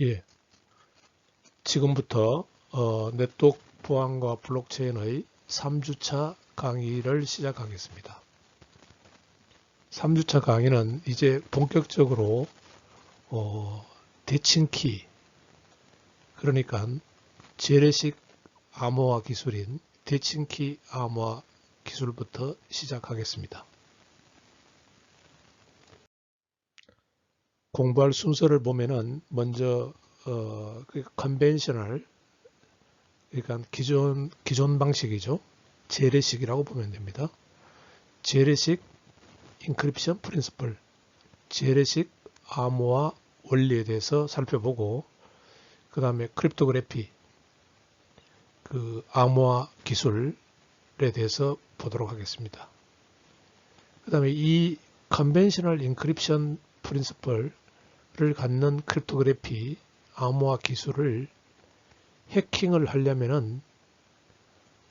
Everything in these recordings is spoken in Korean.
예, 지금부터 네트워크 보안과 블록체인의 3주차 강의를 시작하겠습니다. 3주차 강의는 이제 본격적으로 대칭키, 그러니까 재래식 암호화 기술인 대칭키 암호화 기술부터 시작하겠습니다. 공부할 순서를 보면은 먼저 컨벤셔널, 그러니까 기존 방식이죠. 재래식이라고 보면 됩니다. 재래식 인크립션 프린시플, 재래식 암호화 원리에 대해서 살펴보고, 그 다음에 크립토그래피, 그 암호화 기술에 대해서 보도록 하겠습니다. 그 다음에 이 컨벤셔널 인크립션 프린시플을 갖는 크립토그래피 암호화 기술을 해킹을 하려면은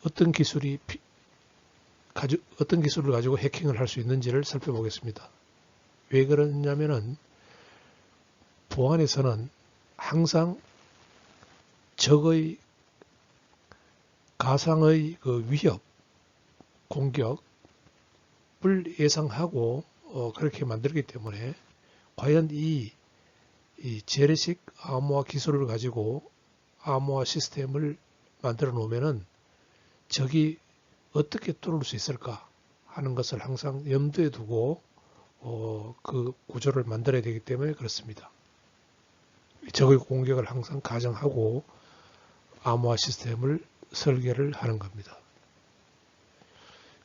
어떤 기술을 가지고 해킹을 할 수 있는지를 살펴보겠습니다. 왜 그러냐면은 보안에서는 항상 적의 가상의 그 위협, 공격을 예상하고 그렇게 만들기 때문에 과연 이 재래식 암호화 기술을 가지고 암호화 시스템을 만들어 놓으면은 적이 어떻게 뚫을 수 있을까 하는 것을 항상 염두에 두고 그 구조를 만들어야 되기 때문에 그렇습니다. 적의 공격을 항상 가정하고 암호화 시스템을 설계를 하는 겁니다.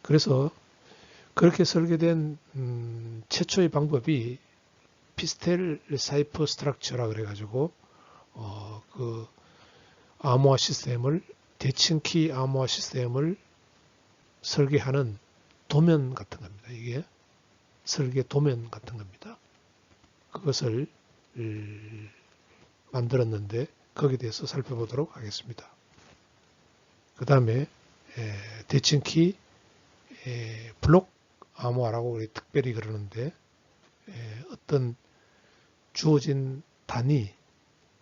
그래서 그렇게 설계된 최초의 방법이 피스텔 사이퍼 스트럭처라 그래가지고 그 암호화 시스템을, 대칭키 암호화 시스템을 설계하는 도면 같은 겁니다. 이게 설계 도면 같은 겁니다. 그것을 만들었는데 거기에 대해서 살펴보도록 하겠습니다. 그 다음에 대칭키 블록 암호화라고 우리 특별히 그러는데 어떤 주어진 단위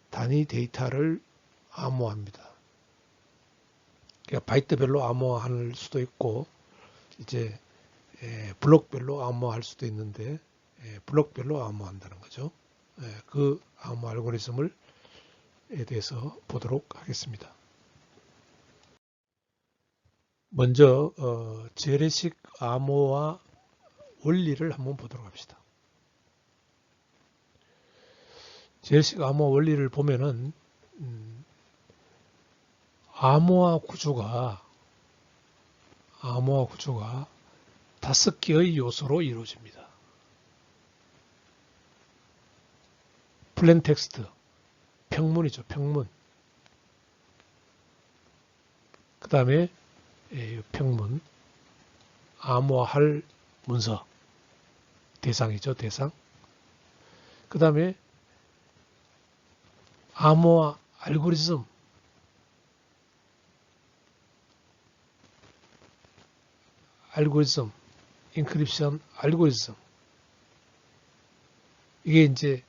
데이터를 암호화합니다. 그러니까 바이트별로 암호화할 수도 있고 이제 블록별로 암호화할 수도 있는데 블록별로 암호화한다는 거죠. 그 암호 알고리즘에 대해서 보도록 하겠습니다. 먼저 재래식 암호화 원리를 한번 보도록 합시다. 재래식 암호화 원리를 보면은 암호화 구조가 5개의 요소로 이루어집니다. 플레인텍스트, 평문이죠. 평문. 그 다음에 평문, 암호화할 문서, 대상이죠. 대상. 그 다음에 암호화 알고리즘, 인크립션 알고리즘. 이게 이제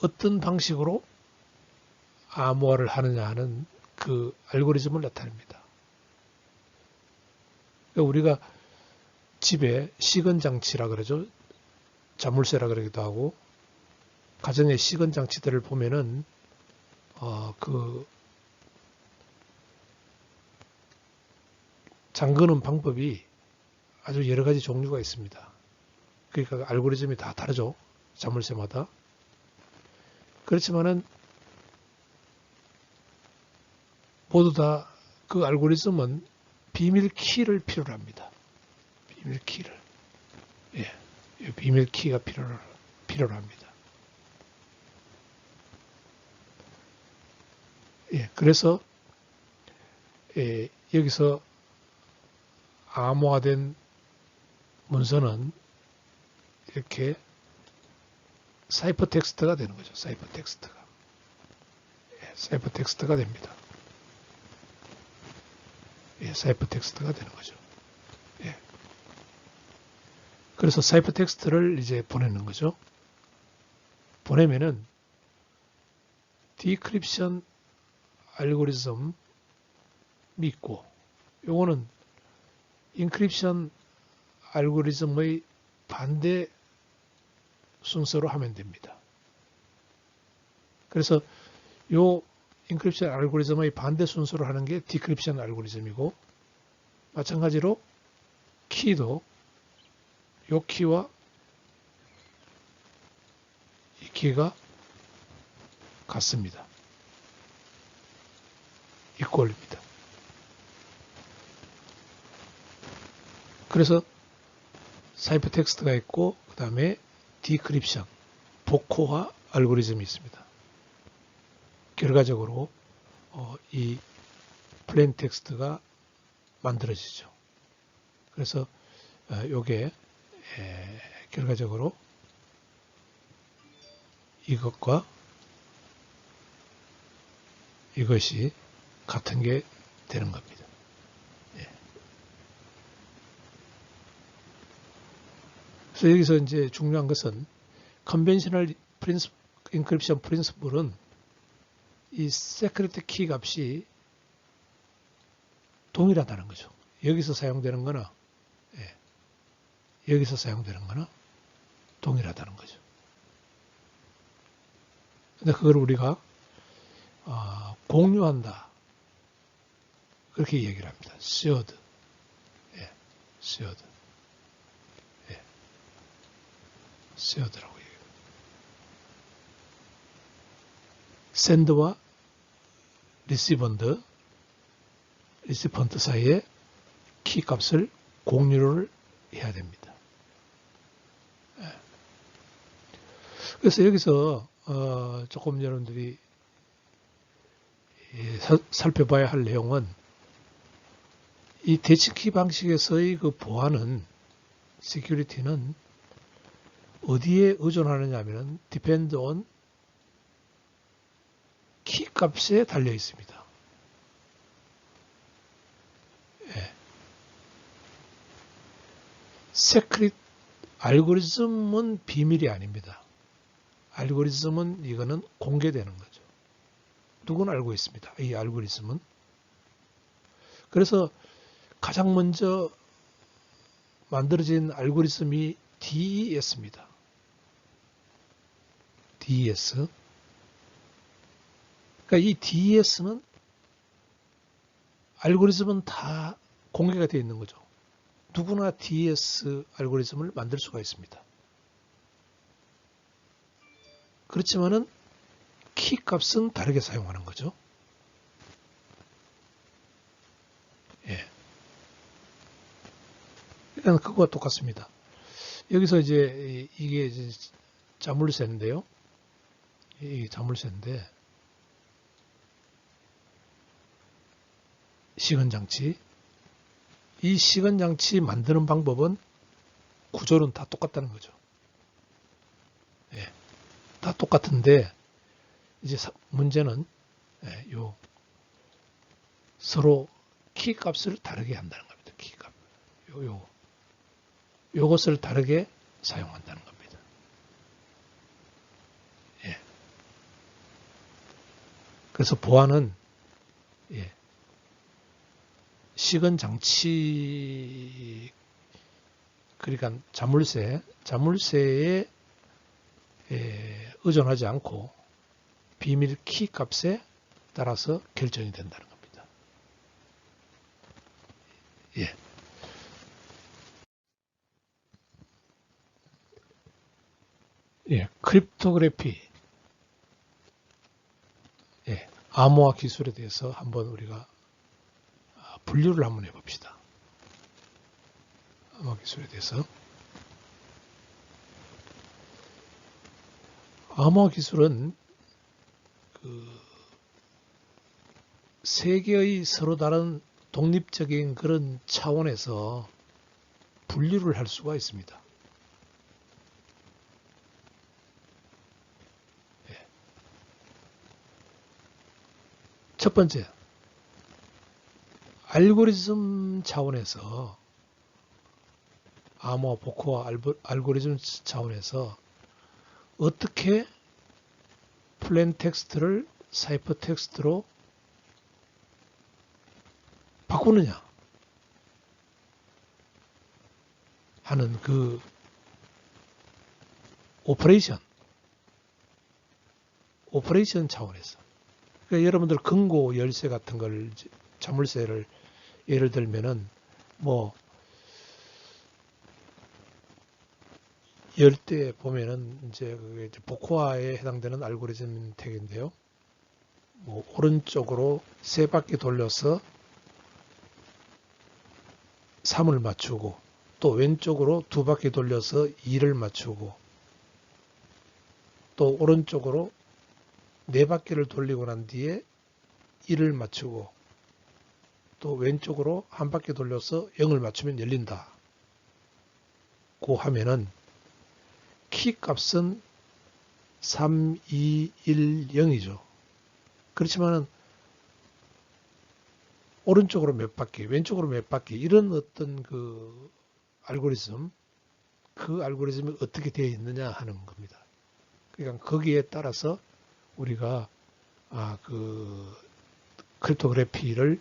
어떤 방식으로 암호화를 하느냐 하는 그 알고리즘을 나타냅니다. 그러니까 우리가 집에 시건장치라 그러죠. 자물쇠라 그러기도 하고 가정의 시건장치들을 보면은 그 잠그는 방법이 아주 여러 가지 종류가 있습니다. 그러니까 알고리즘이 다 다르죠. 자물쇠마다. 그렇지만은 모두 다 그 알고리즘은 비밀 키를 필요로 합니다. 비밀 키를. 비밀 키가 필요로 합니다. 그래서 여기서 암호화된 문서는 이렇게 사이퍼 텍스트가 되는 거죠. 사이퍼 텍스트가 됩니다. 사이퍼 텍스트가 되는 거죠. 그래서 사이퍼 텍스트를 이제 보내는 거죠. 보내면은 디크립션 알고리즘이 있고, 요거는 인크립션 알고리즘의 반대 순서로 하면 됩니다. 그래서 요 인크립션 알고리즘의 반대 순서로 하는 게 디크립션 알고리즘이고, 마찬가지로 키도 요 키와 이 키가 같습니다. 이퀄입니다. 그래서 사이퍼 텍스트가 있고, 그 다음에 디크립션, 복호화 알고리즘이 있습니다. 결과적으로 이 플레인 텍스트가 만들어지죠. 그래서 요게 결과적으로 이것과 이것이 같은 게 되는 겁니다. 예. 그래서 여기서 이제 중요한 것은 컨벤셔널 인크립션 프린시플은 이 세크리트 키 값이 동일하다는 거죠. 여기서 사용되는 거나 여기서 사용되는 거나 동일하다는 거죠. 근데 그걸 우리가 공유한다, 그렇게 얘기를 합니다. shared. shared. shared라고 얘기해요. send와 리시번트 사이에 키 값을 공유를 해야 됩니다. 그래서 여기서 조금 여러분들이 살펴봐야 할 내용은 이 대치키 방식에서의 그 보안은, 시큐리티는 어디에 의존하느냐 하면 depend on 키 값에 달려 있습니다. 세크릿 알고리즘은 비밀이 아닙니다. 알고리즘은 이거는 공개되는 거죠. 누구나 알고 있습니다. 이 알고리즘은. 그래서 가장 먼저 만들어진 알고리즘이 DES입니다. DES. 그러니까 이 DES는 알고리즘은 다 공개가 되어 있는 거죠. 누구나 DES 알고리즘을 만들 수가 있습니다. 그렇지만은 키 값은 다르게 사용하는 거죠. 그러니까 그거와 똑같습니다. 여기서 이제 이게 이제 자물쇠인데요. 이게 자물쇠인데 시건장치. 이 시건장치 만드는 방법은 구조는 다 똑같다는 거죠. 다 똑같은데 이제 문제는 요 서로 키 값을 다르게 한다는 겁니다. 키 값. 요것을 다르게 사용한다는 겁니다. 그래서 보안은 시건장치, 그러니까 자물쇠에 의존하지 않고 비밀 키 값에 따라서 결정이 된다는 겁니다. 크립토그래피, 암호화 기술에 대해서 한번 우리가 분류를 한번 해봅시다. 암호화 기술에 대해서. 암호화 기술은 세 개의 서로 다른 독립적인 그런 차원에서 분류를 할 수가 있습니다. 첫 번째, 알고리즘 차원에서, 암호화, 복호화 알고리즘 차원에서 어떻게 플레인 텍스트를 사이퍼 텍스트로 바꾸느냐 하는 그 오퍼레이션 차원에서. 그러니까 여러분들 금고 열쇠 같은 걸, 자물쇠를 예를 들면은 뭐 열 때 보면은 이제 복호화에 해당되는 알고리즘 택인데요. 뭐 오른쪽으로 세 바퀴 돌려서 3을 맞추고, 또 왼쪽으로 두 바퀴 돌려서 2를 맞추고, 또 오른쪽으로 네 바퀴를 돌리고 난 뒤에 1을 맞추고, 또 왼쪽으로 한 바퀴 돌려서 0을 맞추면 열린다. 고 하면은 키 값은 3, 2, 1, 0이죠. 그렇지만은 오른쪽으로 몇 바퀴, 왼쪽으로 몇 바퀴, 이런 어떤 그 알고리즘이 어떻게 되어 있느냐 하는 겁니다. 그러니까 거기에 따라서 우리가 그 크립토그래피를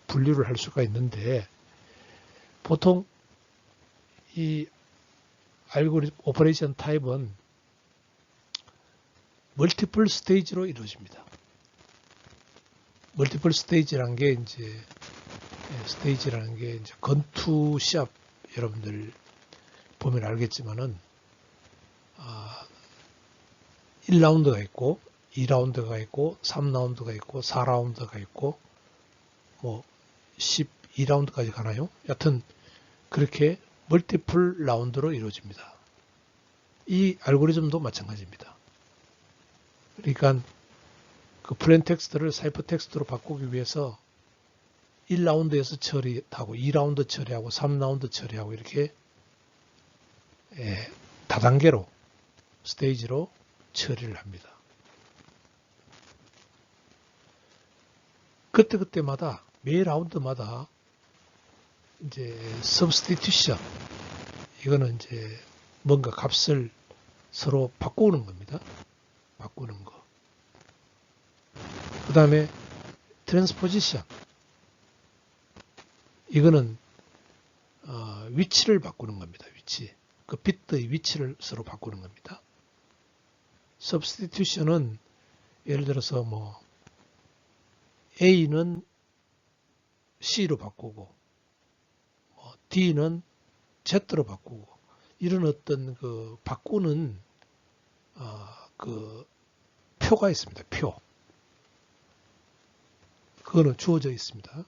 분류를 할 수가 있는데, 보통 이 알고리즘 오퍼레이션 타입은 멀티플 스테이지로 이루어집니다. 멀티플 스테이지라는 게 이제 건투 시합 여러분들 보면 알겠지만은 1라운드가 있고 2라운드가 있고 3라운드가 있고 4라운드가 있고 뭐 12라운드까지 가나요? 여튼 그렇게 멀티플 라운드로 이루어집니다. 이 알고리즘도 마찬가지입니다. 그러니까 그 플레인 텍스트를 사이퍼 텍스트로 바꾸기 위해서 1라운드에서 처리하고 2라운드 처리하고 3라운드 처리하고 이렇게 다단계로 스테이지로 처리를 합니다. 그때마다 매 라운드마다 이제 substitution, 이거는 이제 뭔가 값을 서로 바꾸는 겁니다. 바꾸는 거. 그 다음에 transposition, 이거는 위치를 바꾸는 겁니다. 위치. 그 비트의 위치를 서로 바꾸는 겁니다. substitution은 예를 들어서 뭐 A는 C로 바꾸고 D는 Z로 바꾸고, 이런 어떤 그 바꾸는 그 표가 있습니다. 표. 그거는 주어져 있습니다.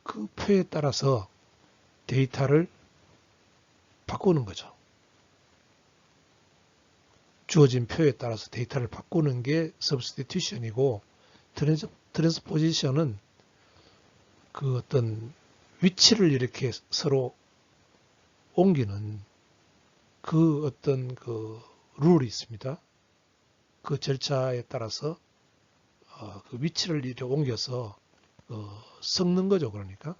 그 표에 따라서 데이터를 바꾸는 거죠. 주어진 표에 따라서 데이터를 바꾸는 게 substitution이고, transposition은 그 어떤 위치를 이렇게 서로 옮기는 그 어떤 그 룰이 있습니다. 그 절차에 따라서 그 위치를 이렇게 옮겨서 섞는 거죠. 그러니까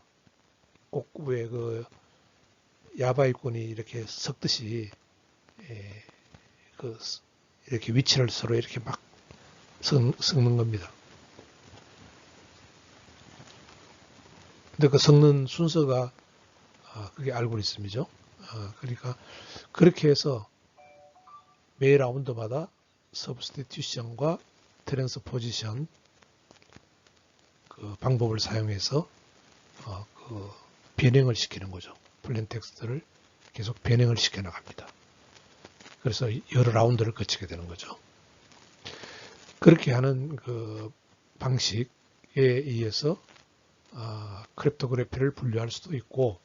꼭 왜 그 야바이꾼이 이렇게 섞듯이 그 이렇게 위치를 서로 이렇게 막 섞는 겁니다. 근데 그 섞는 순서가 그게 알고리즘이죠. 그러니까 그렇게 해서 매 라운드마다 substitution과 transposition 그 방법을 사용해서 그 변형을 시키는 거죠. 플레인 텍스트를 계속 변형을 시켜 나갑니다. 그래서 여러 라운드를 거치게 되는 거죠. 그렇게 하는 그 방식에 의해서 크립토그래피를 분류할 수도 있고,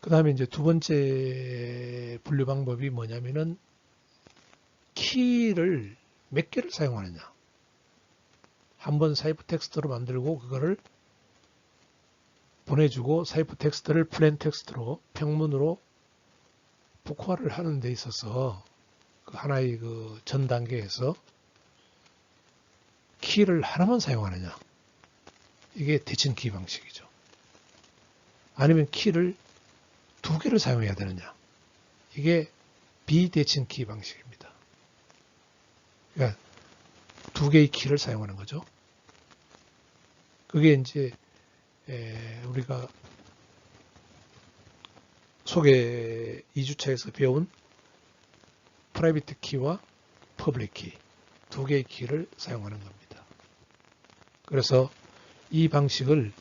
그 다음에 이제 두 번째 분류 방법이 뭐냐면은 키를 몇 개를 사용하느냐. 한번 사이퍼 텍스트로 만들고 그거를 보내주고 사이퍼 텍스트를 플레인 텍스트로 평문으로 복화를 하는 데 있어서 그 하나의 그 전 단계에서 키를 하나만 사용하느냐. 이게 대칭 키 방식이죠. 아니면 키를 두 개를 사용해야 되느냐. 이게 비대칭 키 방식입니다. 그러니까 두 개의 키를 사용하는 거죠. 그게 이제 우리가 소개 2주차에서 배운 프라이빗 키와 퍼블릭 키 두 개의 키를 사용하는 겁니다. 그래서 이 방식을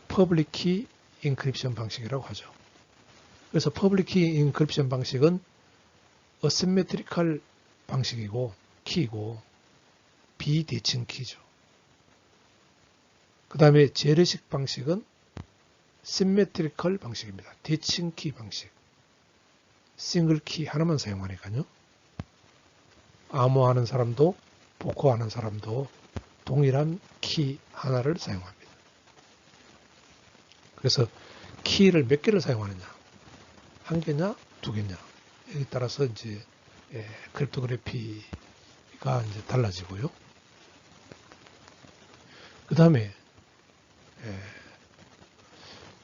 퍼블릭 키 인크립션 방식이라고 하죠. 그래서 퍼블릭 키 인크립션 방식은 어시메트리컬 방식이고 키이고 비대칭 키죠. 그 다음에 재래식 방식은 시메트리컬 방식입니다. 대칭 키 방식. 싱글 키 하나만 사용하니까요. 암호하는 사람도 복호하는 사람도 동일한 키 하나를 사용합니다. 그래서 키를 몇 개를 사용하느냐, 한 개냐, 두 개냐, 여기 따라서 이제 크립토그래피가 이제 달라지고요. 그 다음에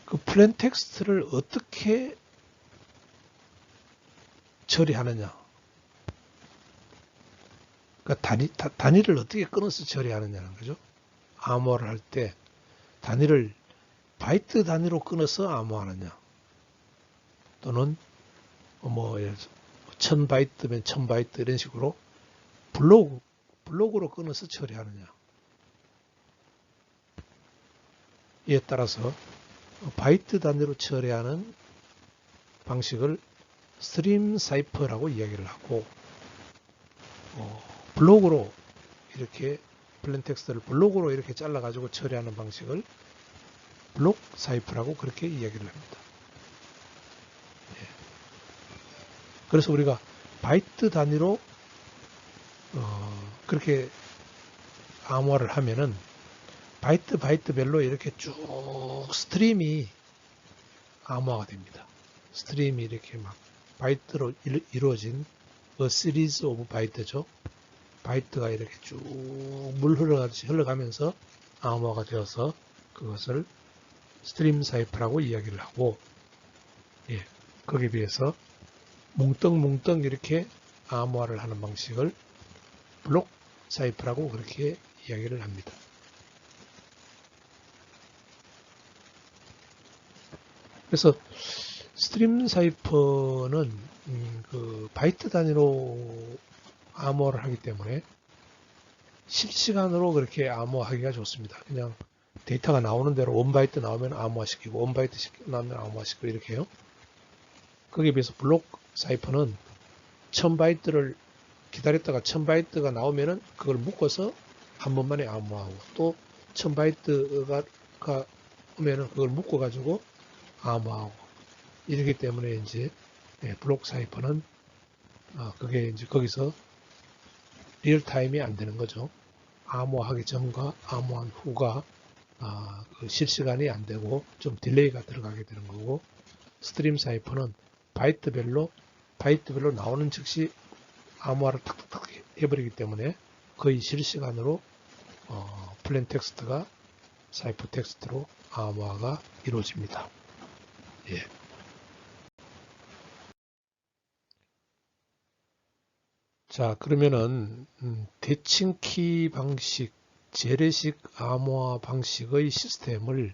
그 플레인 텍스트를 어떻게 처리하느냐, 그러니까 단위를 어떻게 끊어서 처리하느냐는 거죠. 암호화를 할 때 단위를 바이트 단위로 끊어서 암호하느냐, 또는 뭐 1000바이트면 1000바이트 이런 식으로 블록으로 끊어서 처리하느냐. 이에 따라서 바이트 단위로 처리하는 방식을 스트림 사이퍼라고 이야기를 하고, 블록으로 이렇게 플레인 텍스트를 블록으로 이렇게 잘라가지고 처리하는 방식을 블록 사이퍼라고 그렇게 이야기를 합니다. 그래서 우리가 바이트 단위로 그렇게 암호화를 하면은 바이트별로 이렇게 쭉 스트림이 암호화가 됩니다. 스트림이 이렇게 막 바이트로 이루어진 a series of 바이트죠. 바이트가 이렇게 쭉 물 흘러가듯이 흘러가면서 암호화가 되어서 그것을 스트림 사이퍼라고 이야기를 하고, 거기에 비해서 뭉텅뭉텅 이렇게 암호화를 하는 방식을 블록 사이퍼라고 그렇게 이야기를 합니다. 그래서 스트림 사이퍼는 그 바이트 단위로 암호화를 하기 때문에 실시간으로 그렇게 암호화하기가 좋습니다. 그냥 데이터가 나오는 대로 1바이트 나오면 암호화시키고 1바이트 나오면 암호화시키고 이렇게 해요. 거기에 비해서 블록 사이퍼는 1000바이트를 기다렸다가 1000바이트가 나오면은 그걸 묶어서 한 번만에 암호화하고, 또 1000바이트가 오면은 그걸 묶어가지고 암호화하고, 이러기 때문에 이제 블록 사이퍼는 그게 이제 거기서 리얼타임이 안 되는 거죠. 암호하기 전과 암호한 후가 그 실시간이 안 되고 좀 딜레이가 들어가게 되는 거고, 스트림 사이퍼는 바이트별로 나오는 즉시 암호화를 탁탁탁 해버리기 때문에 거의 실시간으로 플레인 텍스트가 사이퍼 텍스트로 암호화가 이루어집니다. 예. 자, 그러면은 대칭 키 방식, 재래식 암호화 방식의 시스템을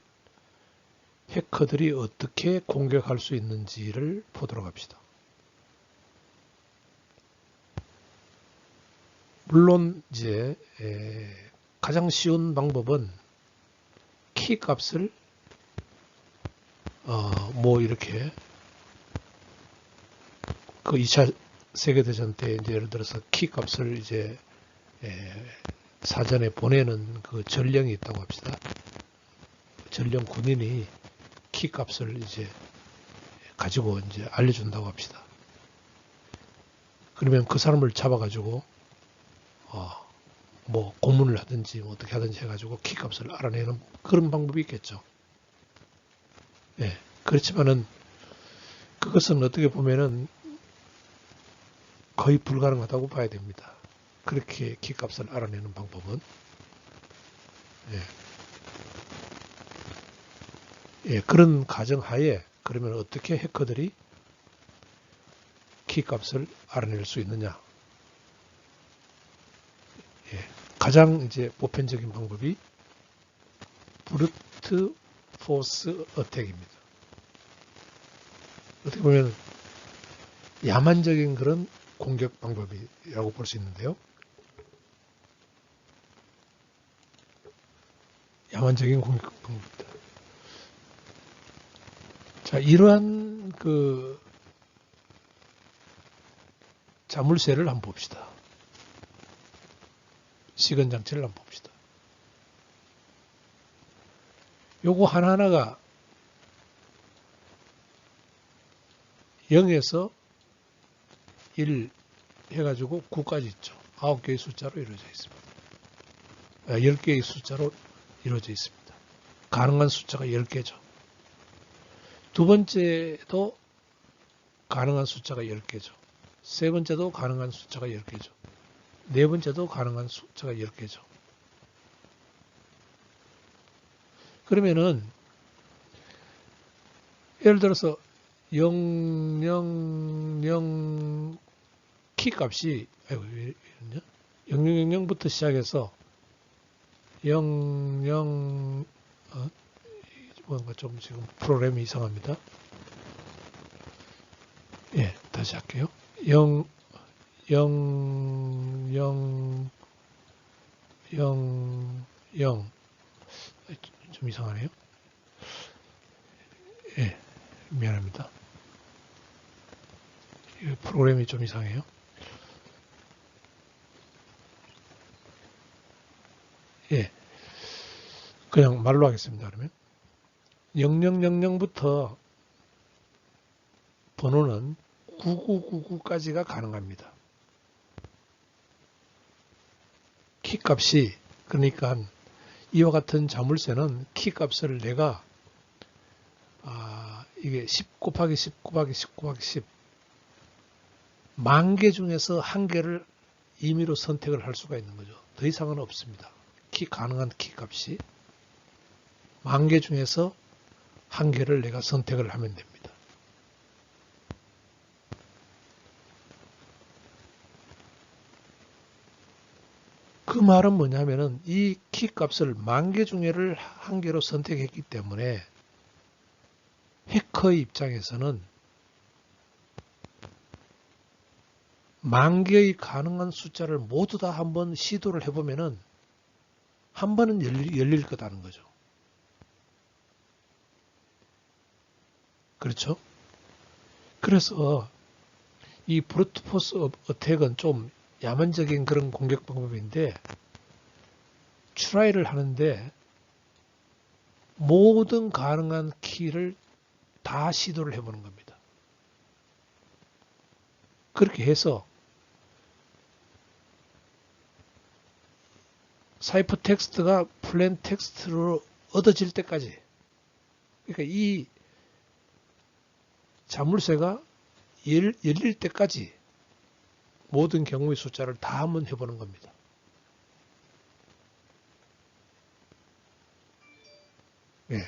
해커들이 어떻게 공격할 수 있는지를 보도록 합시다. 물론 이제 가장 쉬운 방법은 키 값을 뭐 이렇게 그 2차 세계대전 때 이제 예를 들어서 키 값을 이제 사전에 보내는 그 전령이 있다고 합시다. 전령 군인이 키 값을 이제 가지고 이제 알려준다고 합시다. 그러면 그 사람을 잡아가지고 뭐 고문을 하든지 뭐 어떻게 하든지 해가지고 키 값을 알아내는 그런 방법이 있겠죠. 예. 그렇지만은 그것은 어떻게 보면은 거의 불가능하다고 봐야 됩니다. 그렇게 키 값을 알아내는 방법은. 그런 가정하에 그러면 어떻게 해커들이 키 값을 알아낼 수 있느냐. 가장 이제 보편적인 방법이 브루트 포스 어택입니다. 어떻게 보면 야만적인 그런 공격 방법이라고 볼 수 있는데요. 야만적인 공격 방법입니다. 자, 이러한 그 자물쇠를 한번 봅시다. 시건 장치를 한번 봅시다. 요거 하나하나가 0에서 1 해가지고 9까지 있죠. 9개의 숫자로 이루어져 있습니다. 10개의 숫자로 이루어져 있습니다. 가능한 숫자가 10개죠. 두 번째도 가능한 숫자가 10개죠. 세 번째도 가능한 숫자가 10개죠. 네 번째도 가능한 숫자가 10개죠. 그러면은 예를 들어서 0, 0, 0 키 값이 0000부터 시작해서 00 뭔가 좀 지금 프로그램이 이상합니다. 예, 다시 할게요. 0, 0, 0, 0, 0. 좀 이상하네요. 예, 미안합니다. 이 프로그램이 좀 이상해요. 예, 그냥 말로 하겠습니다. 그러면 0000부터 번호는 9999까지가 가능합니다. 키 값이 그러니까 이와 같은 자물쇠는 키 값을 내가 이게 10 곱하기 10 곱하기 10 곱하기 10 10,000개 중에서 한 개를 임의로 선택을 할 수가 있는 거죠. 더 이상은 없습니다. 가능한 키 값이 10,000개 중에서 한 개를 내가 선택을 하면 됩니다. 그 말은 뭐냐면은 이 키 값을 10,000개 중에를 한 개로 선택했기 때문에 해커의 입장에서는 10,000개의 가능한 숫자를 모두 다 한번 시도를 해보면은 한 번은 열릴 거다는 거죠. 그렇죠? 그래서 이 브루트 포스 어택은 좀 야만적인 그런 공격 방법인데 트라이를 하는데 모든 가능한 키를 다 시도를 해보는 겁니다. 그렇게 해서 사이퍼 텍스트가 플레인 텍스트로 얻어질 때까지, 그러니까 이 자물쇠가 열릴 때까지 모든 경우의 숫자를 다 한번 해보는 겁니다. 예.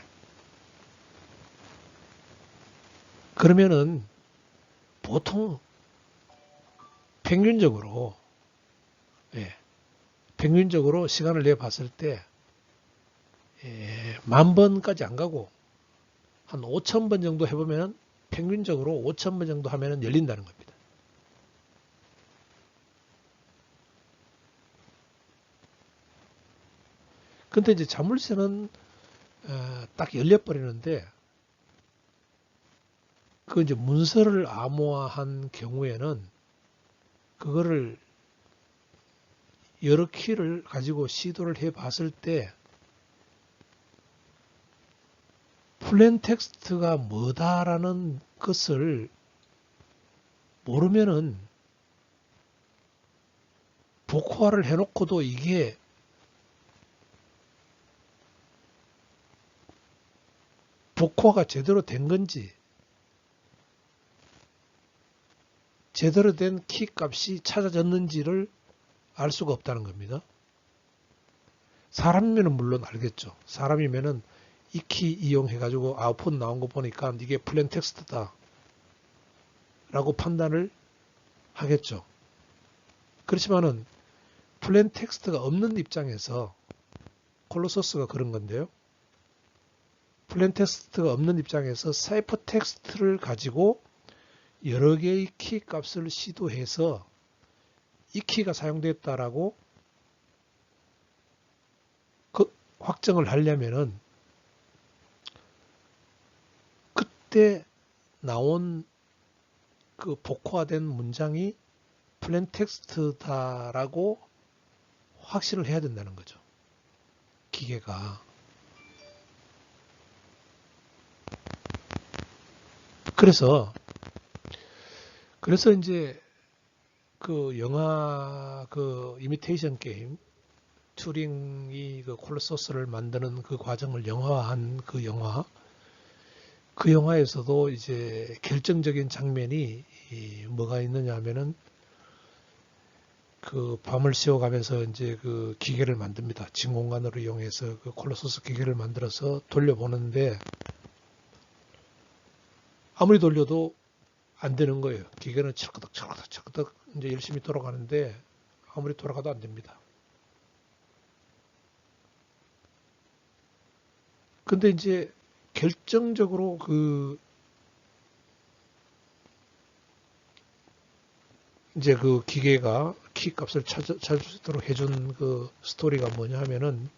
그러면은 보통 평균적으로 시간을 내 봤을 때 10,000번까지 안 가고 한 5,000번 정도 해보면 평균적으로 5,000번 정도 하면 열린다는 겁니다. 근데 이제 자물쇠는 딱 열려버리는데 그 이제 문서를 암호화한 경우에는 그거를 여러 키를 가지고 시도를 해 봤을 때 플레인 텍스트가 뭐다라는 것을 모르면은 복호화를 해놓고도 이게 복호화가 제대로 된 건지 제대로 된 키 값이 찾아졌는지를 알 수가 없다는 겁니다. 사람이면 물론 알겠죠. 사람이면은 이 키 이용해가지고 아웃풋 나온 거 보니까 이게 플레인 텍스트다 라고 판단을 하겠죠. 그렇지만은 플레인 텍스트가 없는 입장에서 콜로서스가 그런 건데요. 플레인 텍스트가 없는 입장에서 사이퍼 텍스트를 가지고 여러 개의 키 값을 시도해서 이 키가 사용됐다라고 확정을 하려면은 그때 나온 그 복호화된 문장이 플레인 텍스트다라고 확신을 해야 된다는 거죠. 기계가. 그래서 이제 그 영화 그 이미테이션 게임 튜링이 그 콜로서스를 만드는 그 과정을 영화화한 그 영화에서도 이제 결정적인 장면이 뭐가 있느냐 하면은 그 밤을 새워가면서 이제 그 기계를 만듭니다. 진공관으로 이용해서 그 콜로서스 기계를 만들어서 돌려보는데 아무리 돌려도 안 되는 거예요. 기계는 철끄덕 이제 열심히 돌아가는데 아무리 돌아가도 안 됩니다. 근데 이제 결정적으로 이제 그 기계가 키 값을 찾을 수 있도록 해준 그 스토리가 뭐냐 하면은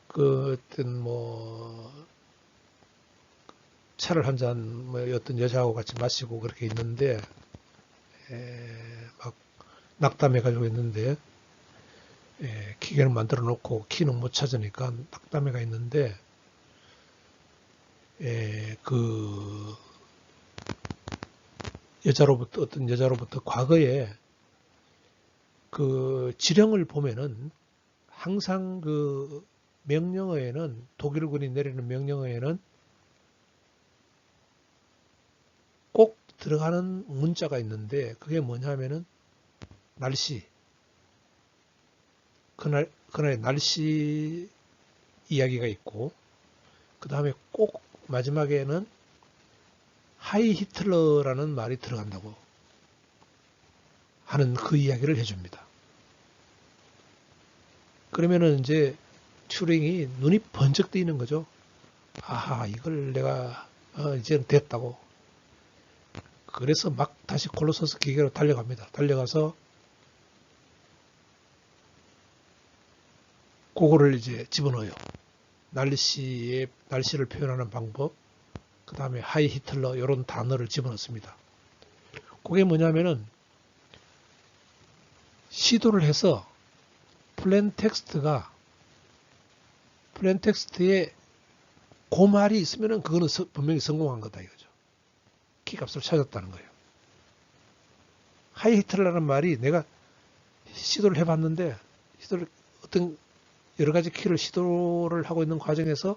그 어떤 뭐 차를 한 잔 뭐 어떤 여자하고 같이 마시고 그렇게 있는데 막 낙담해 가지고 있는데 기계를 만들어 놓고 키는 못 찾으니까 낙담해가 있는데 그 어떤 여자로부터 과거에 그 지령을 보면은 항상 그 명령어에는 독일군이 내리는 명령어에는 꼭 들어가는 문자가 있는데 그게 뭐냐면은 날씨. 그날의 날씨 이야기가 있고 그 다음에 꼭 마지막에는 하이 히틀러라는 말이 들어간다고 하는 그 이야기를 해줍니다. 그러면은 이제 튜링이 눈이 번쩍 뜨이는 거죠. 아하, 이걸 내가 이제는 됐다고. 그래서 막 다시 콜로서스 기계로 달려갑니다. 달려가서 그거를 이제 집어넣어요. 날씨를 표현하는 방법, 그 다음에 하이 히틀러 이런 단어를 집어넣습니다. 그게 뭐냐면은 시도를 해서 플레인 텍스트에 그 말이 있으면은 그거는 분명히 성공한 거다 이거죠. 키값을 찾았다는 거예요. 하이 히틀러라는 말이 내가 시도를 해봤는데 어떤 여러 가지 키를 시도를 하고 있는 과정에서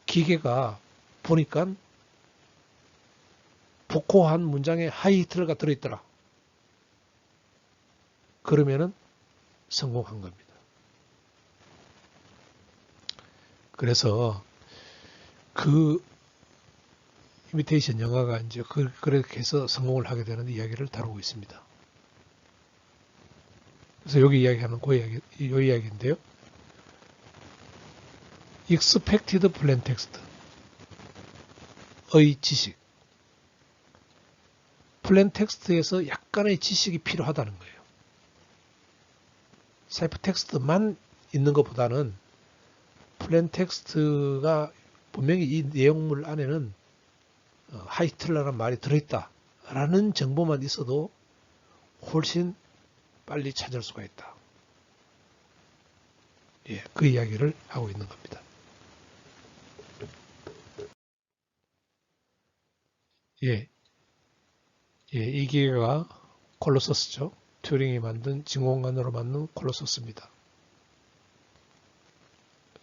기계가 보니까 복호한 문장에 하이 히틀러가 들어있더라. 그러면은 성공한 겁니다. 그래서 그 이미테이션 영화가 이제 그렇게 해서 성공을 하게 되는 이야기를 다루고 있습니다. 그래서 여기 이야기하는 이 이야기인데요. Expected Plain Text의 지식. 플레인 텍스트에서 약간의 지식이 필요하다는 거예요. 사이퍼 텍스트만 있는 것보다는 플레인 텍스트가 분명히 이 내용물 안에는 하이틀러라는 말이 들어있다라는 정보만 있어도 훨씬 빨리 찾을 수가 있다. 예, 그 이야기를 하고 있는 겁니다. 예, 이 기계가 콜로서스죠. 튜링이 만든 진공관으로 만든 콜로서스입니다.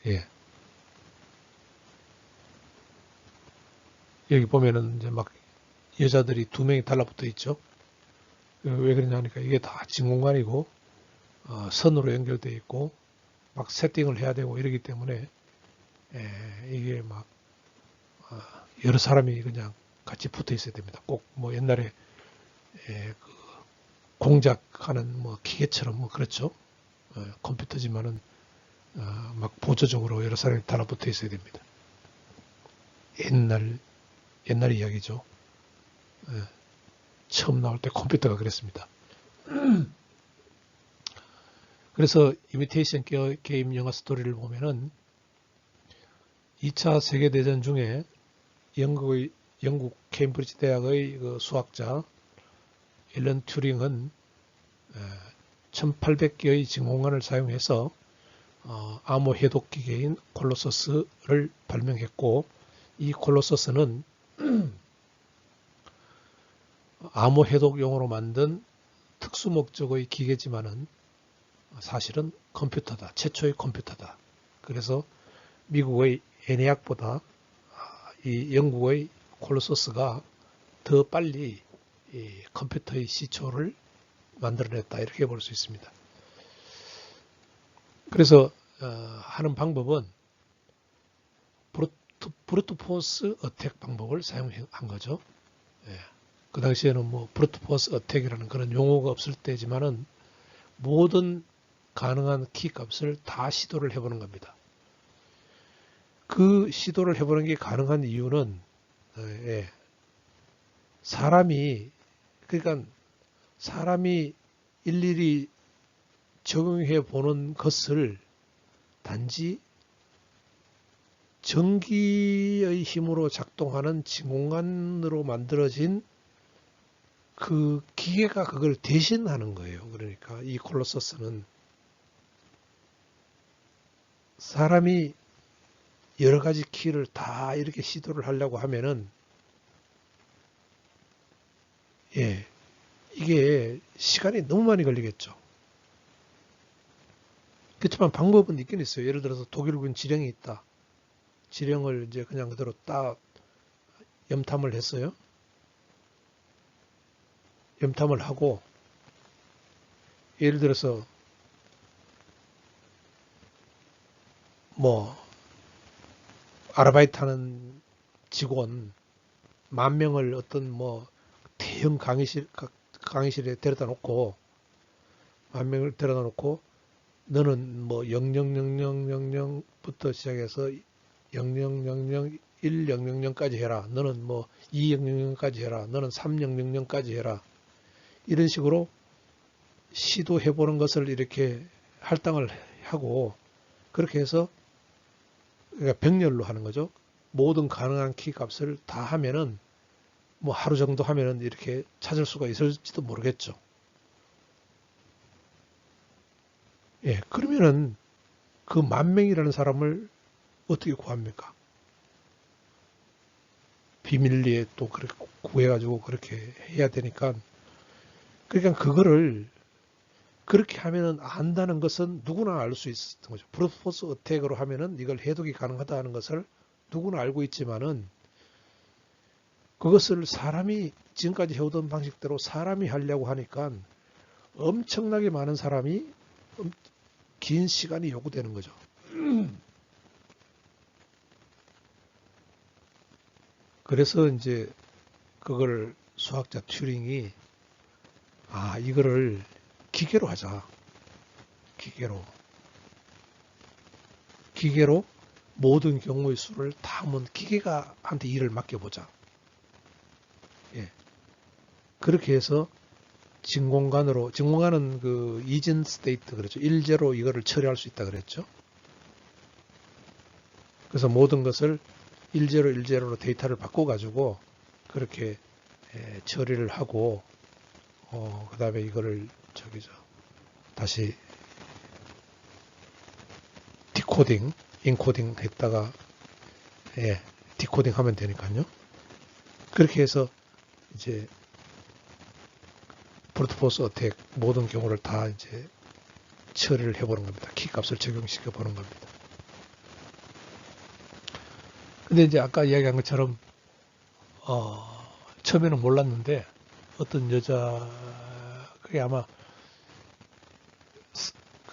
예. 여기 보면은 이제 막 여자들이 2명이 달라붙어 있죠. 왜 그러냐니까 이게 다 진공관이고 선으로 연결되어 있고 막 세팅을 해야 되고 이러기 때문에 이게 막 여러 사람이 그냥 같이 붙어 있어야 됩니다. 꼭 뭐 옛날에 그 공작하는 뭐 기계처럼 뭐 그렇죠. 컴퓨터지만은 막 보조적으로 여러 사람이 달라붙어 있어야 됩니다. 옛날 이야기죠. 처음 나올 때 컴퓨터가 그랬습니다. 그래서 이미테이션 게임 영화 스토리를 보면은 2차 세계대전 중에 영국 케임브리지 대학의 그 수학자 앨런 튜링은 1800개의 진공관을 사용해서 암호 해독 기계인 콜로서스를 발명했고, 이 콜로서스는 암호 해독용으로 만든 특수 목적의 기계지만은 사실은 컴퓨터다. 최초의 컴퓨터다. 그래서 미국의 애니악보다 이 영국의 콜로서스가 더 빨리 이 컴퓨터의 시초를 만들어냈다. 이렇게 볼 수 있습니다. 그래서 하는 방법은 브루트 포스 어택 방법을 사용한 거죠. 그 당시에는 뭐 브루트 포스 어택이라는 그런 용어가 없을 때지만은 모든 가능한 키 값을 다 시도를 해보는 겁니다. 그 시도를 해보는 게 가능한 이유는 그러니까 사람이 일일이 적용해 보는 것을 단지 전기의 힘으로 작동하는 진공관으로 만들어진 그 기계가 그걸 대신하는 거예요. 그러니까 이 콜로서스는 사람이 여러 가지 키를 다 이렇게 시도를 하려고 하면은 이게 시간이 너무 많이 걸리겠죠. 그렇지만 방법은 있긴 있어요. 예를 들어서 독일군 지령이 있다. 지령을 이제 그냥 그대로 딱 염탐을 했어요. 염탐을 하고 예를 들어서 뭐 아르바이트 하는 직원 10,000명을 어떤 뭐 대형 강의실에 데려다 놓고 10,000명을 데려다 놓고 너는 뭐 000000부터 시작해서 00001000까지 해라. 너는 뭐 2000까지 해라. 너는 3000까지 해라. 이런 식으로 시도해보는 것을 이렇게 할당을 하고 그렇게 해서 그러니까 병렬로 하는 거죠. 모든 가능한 키 값을 다 하면은 뭐 하루 정도 하면은 이렇게 찾을 수가 있을지도 모르겠죠. 그러면은 그 10,000명이라는 사람을 어떻게 구합니까? 비밀리에 또 그렇게 구해가지고 그렇게 해야 되니까. 그러니까 그거를 그렇게 하면은 안다는 것은 누구나 알 수 있는 거죠. 브루트 포스 어택으로 하면은 이걸 해독이 가능하다는 것을 누구나 알고 있지만은 그것을 사람이 지금까지 해오던 방식대로 사람이 하려고 하니까 엄청나게 많은 사람이 긴 시간이 요구되는 거죠. 그래서 이제 그걸 수학자 튜링이 이거를 기계로 하자. 기계로 모든 경우의 수를 다 한번 기계가 한테 일을 맡겨보자. 그렇게 해서 진공관은 그 이전 스테이트 그랬죠. 일제로 이거를 처리할 수 있다 그랬죠. 그래서 모든 것을 일제로 데이터를 바꿔가지고 그렇게 처리를 하고 그 다음에 이거를 다시 디코딩, 인코딩 했다가 디코딩 하면 되니까요. 그렇게 해서 이제 브루트 포스 어택 모든 경우를 다 이제 처리를 해보는 겁니다. 키 값을 적용시켜 보는 겁니다. 근데 이제 아까 이야기한 것처럼 처음에는 몰랐는데 어떤 여자 그게 아마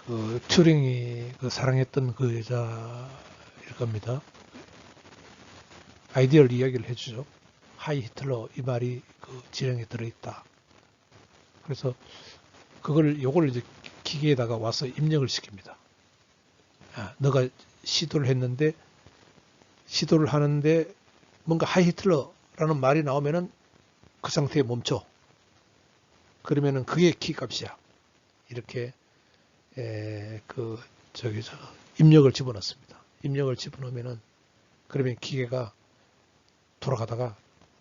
그 튜링이 그 사랑했던 그 여자일 겁니다. 아이디어를 이야기를 해주죠. 하이 히틀러 이 말이 그 지령에 들어있다. 그래서 요걸 이제 기계에다가 와서 입력을 시킵니다. 너가 시도를 했는데, 시도를 하는데 뭔가 하이 히틀러라는 말이 나오면은 그 상태에 멈춰. 그러면은 그게 키 값이야. 이렇게 저기서 입력을 집어넣습니다. 입력을 집어넣으면은 그러면 기계가 돌아가다가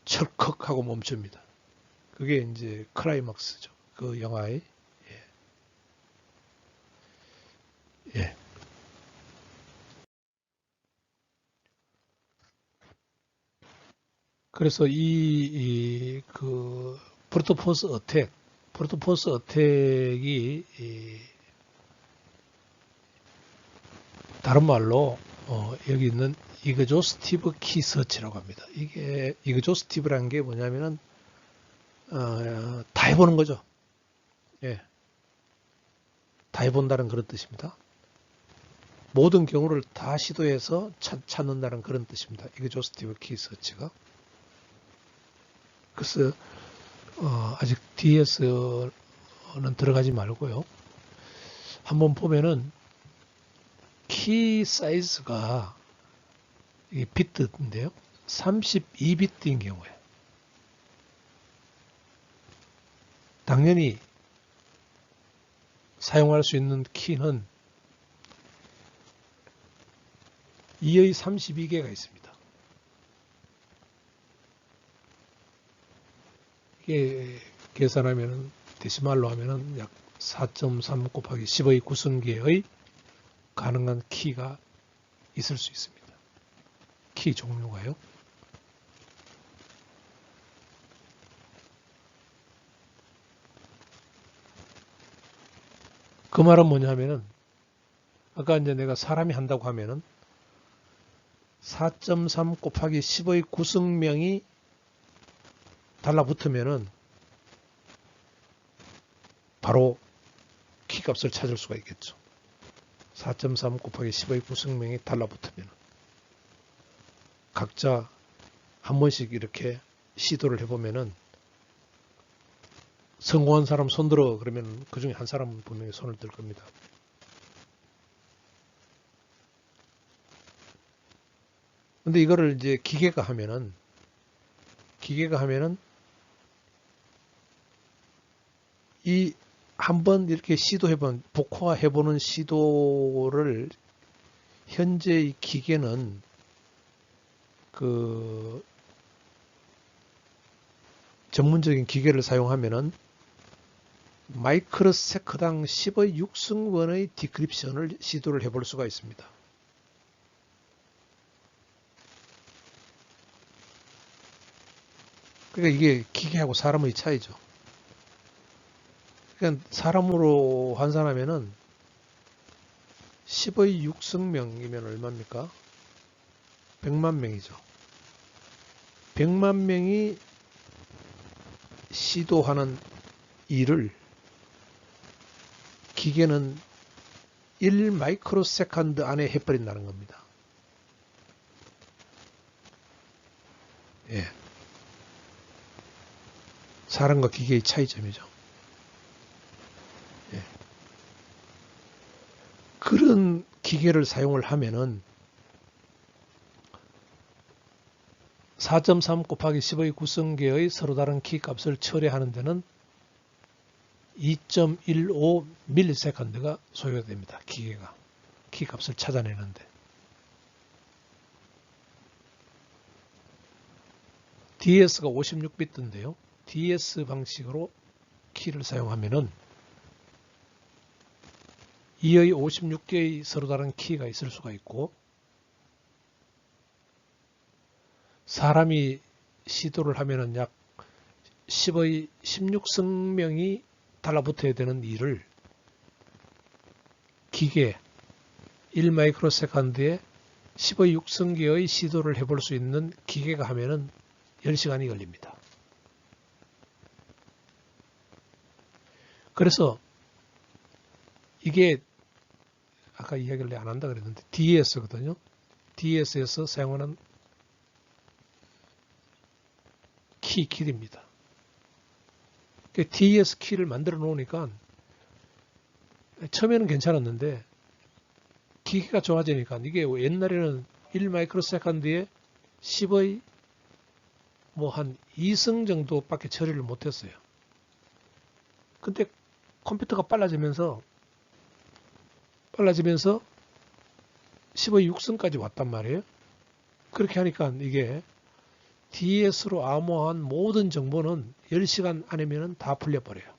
철컥 하고 멈춥니다. 그게 이제 클라이막스죠. 그 영화의. 예. 예. 그래서 그 브루트포스 어택이 다른 말로 여기 있는 이그조스티브 키 서치라고 합니다. 이게 이그조스티브라는 게 뭐냐면은 다 해보는 거죠. 예, 다 해본다는 그런 뜻입니다. 모든 경우를 다 시도해서 찾는다는 그런 뜻입니다. 이그조스티브 키 서치가. 그래서 아직 DS는 들어가지 말고요. 한번 보면은 키 사이즈가 이 비트인데요. 32비트인 경우에 당연히 사용할 수 있는 키는 2의 32개가 있습니다. 이게 계산하면은 데시말로 하면은 약 4.3 곱하기 10의 9승계의 가능한 키가 있을 수 있습니다. 키 종류가요. 그 말은 뭐냐면은 아까 이제 내가 사람이 한다고 하면은 4.3 곱하기 10의 9승명이 달라붙으면은 바로 키값을 찾을 수가 있겠죠. 4.3 곱하기 10의 9승명이 달라붙으면 각자 한 번씩 이렇게 시도를 해보면은 성공한 사람 손들어 그러면 그 중에 한 사람은 분명히 손을 들 겁니다. 근데 이거를 이제 기계가 하면은 이 한번 이렇게 시도해본 복화해보는 시도를 현재 이 기계는 그 전문적인 기계를 사용하면은 마이크로세컨당 10의 6승원의 디크립션을 시도를 해볼 수가 있습니다. 그러니까 이게 기계하고 사람의 차이죠. 그러니까 사람으로 환산하면은 10의 6승명이면 얼마입니까? 100만 명이죠. 100만 명이 시도하는 일을 기계는 1 마이크로세컨드 안에 해버린다는 겁니다. 예. 사람과 기계의 차이점이죠. 예. 그런 기계를 사용을 하면은 4.3 곱하기 10의 9승계의 서로 다른 키 값을 처리하는 데는 2.15 밀리세컨드가 소요가 됩니다. 기계가 키 값을 찾아내는데. DS가 56비트인데요. DS 방식으로 키를 사용하면은 2의 56개의 서로 다른 키가 있을 수가 있고 사람이 시도를 하면은 약 10의 16승명이 달라붙어야 되는 일을 기계 1 마이크로세컨드에 10의 6승계의 시도를 해볼 수 있는 기계가 하면은 10시간이 걸립니다. 그래서 이게 아까 이야기를 안 한다 그랬는데 DS거든요. DS에서 사용하는 길입니다. DES 키를 만들어 놓으니까 처음에는 괜찮았는데 기계가 좋아지니까 이게 옛날에는 1 마이크로세컨드에 10의 뭐 한 2승 정도밖에 처리를 못했어요. 근데 컴퓨터가 빨라지면서 10의 6승까지 왔단 말이에요. 그렇게 하니까 이게 DS로 암호화한 모든 정보는 10시간 안이면 다 풀려버려요.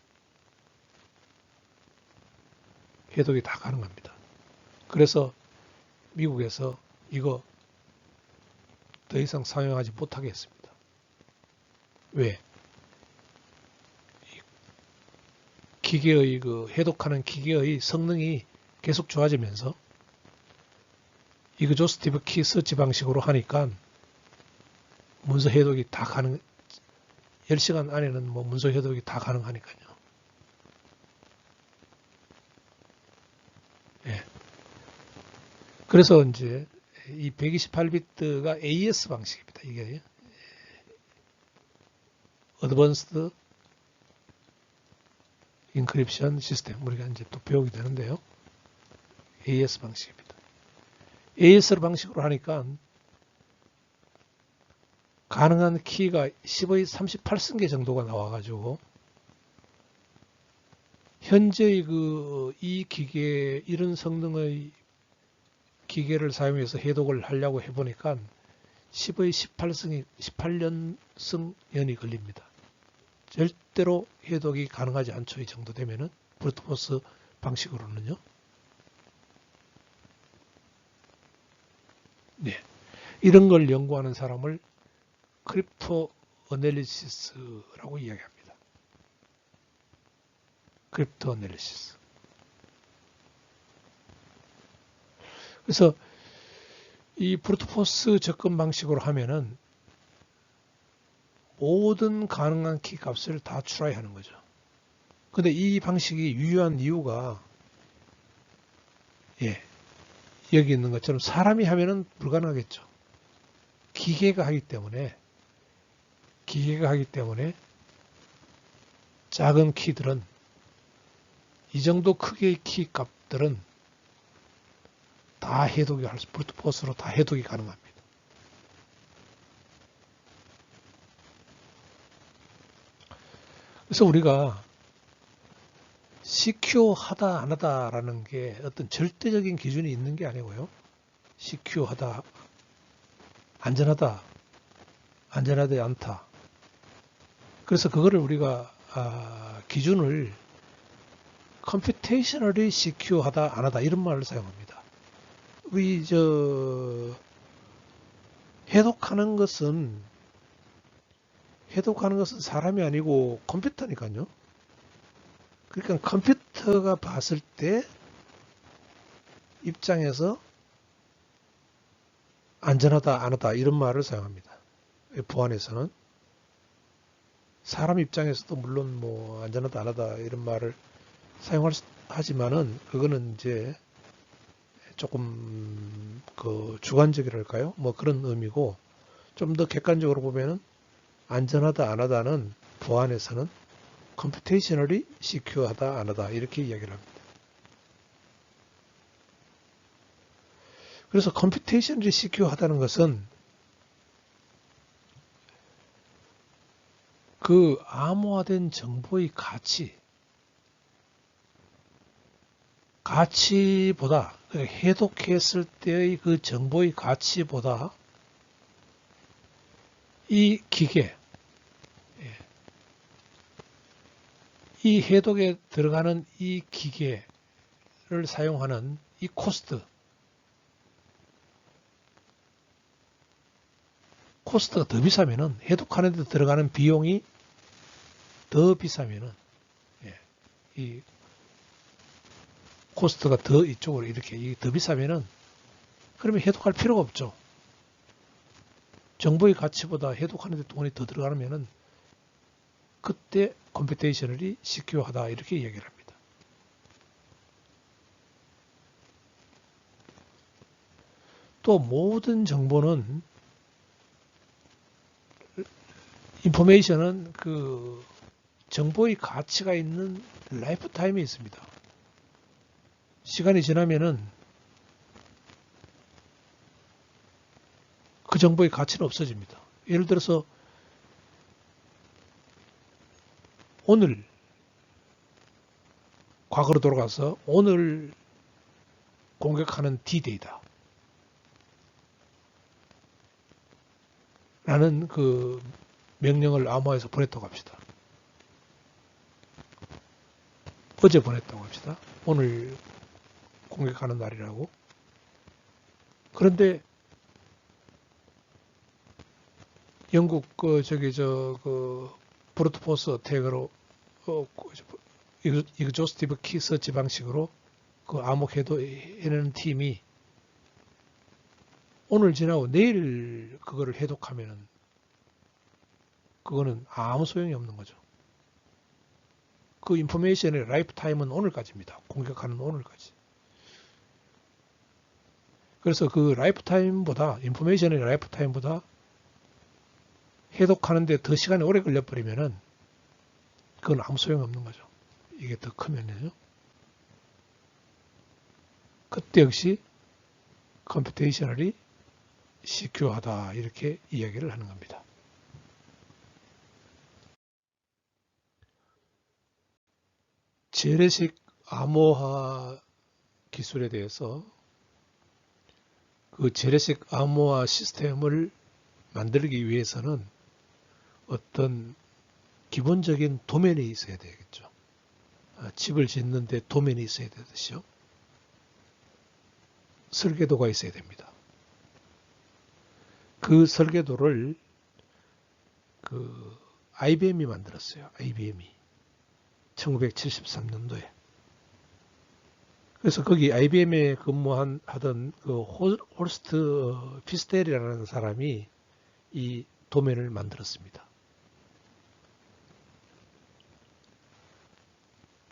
해독이 다 가능합니다. 그래서 미국에서 이거 더 이상 사용하지 못하게 했습니다. 왜? 기계의 해독하는 기계의 성능이 계속 좋아지면서 이그조스티브 키 서치 방식으로 하니까 문서 해독이 다 10시간 안에는 뭐 문서 해독이 다 가능하니까요. 예. 그래서 이제 이 128비트가 AES 방식입니다. 이게 Advanced Encryption System 우리가 이제 또 배우게 되는데요. AES 방식입니다. AES 방식으로 하니까 가능한 키가 10의 38승계 정도가 나와가지고 현재의 이 기계 이런 성능의 기계를 사용해서 해독을 하려고 해보니까 10의 18년승연이 걸립니다. 절대로 해독이 가능하지 않죠. 이 정도 되면은 브루트포스 방식으로는요. 네, 이런 걸 연구하는 사람을 크립토 어널리시스라고 이야기합니다. 크립토 어널리시스. 그래서 이 브루트포스 접근 방식으로 하면은 모든 가능한 키 값을 다 트라이하는 거죠. 근데 이 방식이 유효한 이유가 여기 있는 것처럼 사람이 하면은 불가능하겠죠. 기계가 하기 때문에 작은 키들은 이 정도 크기의 키 값들은 다 해독이 브루트포스로 다 해독이 가능합니다. 그래서 우리가 CQ하다 안 하다라는 게 어떤 절대적인 기준이 있는 게 아니고요. CQ하다, 안전하다, 안전하지 않다. 그래서 그거를 우리가 기준을 computationally CQ하다 안 하다 이런 말을 사용합니다. 우리 해독하는 것은 사람이 아니고 컴퓨터니까요. 그러니까 컴퓨터가 봤을 때 입장에서 안전하다 안 하다 이런 말을 사용합니다. 보안에서는 사람 입장에서도 물론 뭐 안전하다 안 하다 이런 말을 사용하지만은 그거는 이제 조금 주관적이랄까요? 뭐 그런 의미고 좀 더 객관적으로 보면은 안전하다 안 하다는 보안에서는 computationally secure하다 안 하다 이렇게 이야기를 합니다. 그래서 computationally secure하다는 것은 그 암호화된 정보의 가치보다 해독했을 때의 그 정보의 가치보다 이 기계, 이 해독에 들어가는 이 기계를 사용하는 이 코스트가 더 비싸면은 해독하는 데 들어가는 비용이 더 비싸면은 이 코스트가 더 이쪽으로 이렇게 더 비싸면은 그러면 해독할 필요가 없죠. 정보의 가치보다 해독하는 데 돈이 더 들어가면은 그때 컴퓨테이셔널이 시큐어하다 이렇게 얘기를 합니다. 또 모든 정보는 인포메이션은 정보의 가치가 있는 라이프 타임이 있습니다. 시간이 지나면은 그 정보의 가치는 없어집니다. 예를 들어서 오늘 과거로 돌아가서 오늘 공격하는 D-Day다 라는 그 명령을 암호화해서 보냈다고 합시다. 어제 보냈다고 합시다. 오늘 공격하는 날이라고. 그런데 영국 브루트포스 어택으로 익조스티브 키 서치 방식으로 그 암호해도 해내는 팀이 오늘 지나고 내일 그거를 해독하면은 그거는 아무 소용이 없는 거죠. 그 인포메이션의 라이프 타임은 오늘까지입니다. 공격하는 오늘까지. 그래서 그 라이프 타임보다 인포메이션의 라이프 타임보다 해독하는데 더 시간이 오래 걸려버리면은 그건 아무 소용이 없는 거죠. 이게 더 크면요. 그때 역시 컴퓨테이셔널이 시큐어하다 이렇게 이야기를 하는 겁니다. 재래식 암호화 기술에 대해서 그 재래식 암호화 시스템을 만들기 위해서는 어떤 기본적인 도면이 있어야 되겠죠. 집을 짓는데 도면이 있어야 되듯이요. 설계도가 있어야 됩니다. 그 설계도를 그 IBM이 만들었어요. IBM이 1973년도에. 그래서 거기 IBM에 근무하던 그 홀스트 피스텔이라는 사람이 이 도면을 만들었습니다.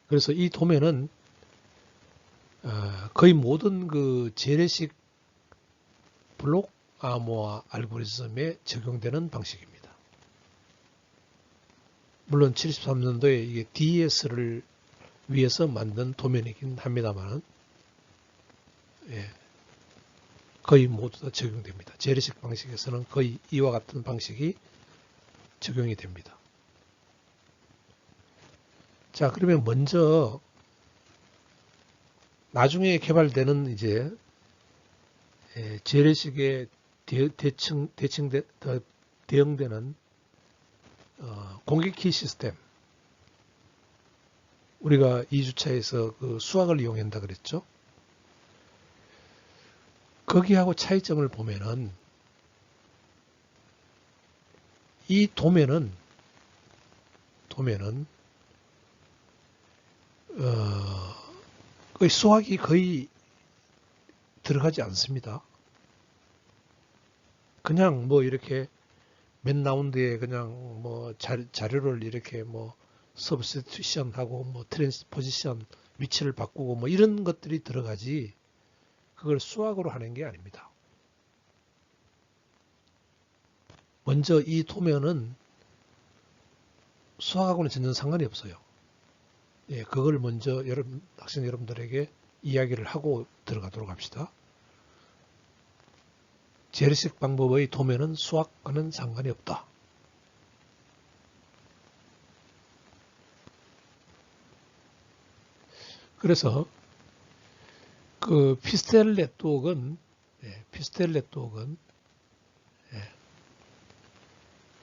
그래서 이 도면은 거의 모든 그 재래식 블록 암호화 알고리즘에 적용되는 방식입니다. 물론 73년도에 이게 DES를 위해서 만든 도면이긴 합니다만 거의 모두 다 적용됩니다. 재래식 방식에서는 거의 이와 같은 방식이 적용이 됩니다. 자, 그러면 먼저 나중에 개발되는 이제 재래식에 대응되는 공격키 시스템. 우리가 2주차에서 그 수학을 이용한다 그랬죠. 거기하고 차이점을 보면은 이 도면은 거의 수학이 거의 들어가지 않습니다. 그냥 뭐 이렇게 맨 라운드에 그냥 뭐 자료를 이렇게 뭐 서브스티튜션 하고 뭐 트랜스포지션 위치를 바꾸고 뭐 이런 것들이 들어가지 그걸 수학으로 하는 게 아닙니다. 먼저 이 도면은 수학하고는 전혀 상관이 없어요. 예, 그걸 먼저 학생 여러분들에게 이야기를 하고 들어가도록 합시다. 재래식 방법의 도면은 수학과는 상관이 없다. 그래서 그 피스텔 네트워크는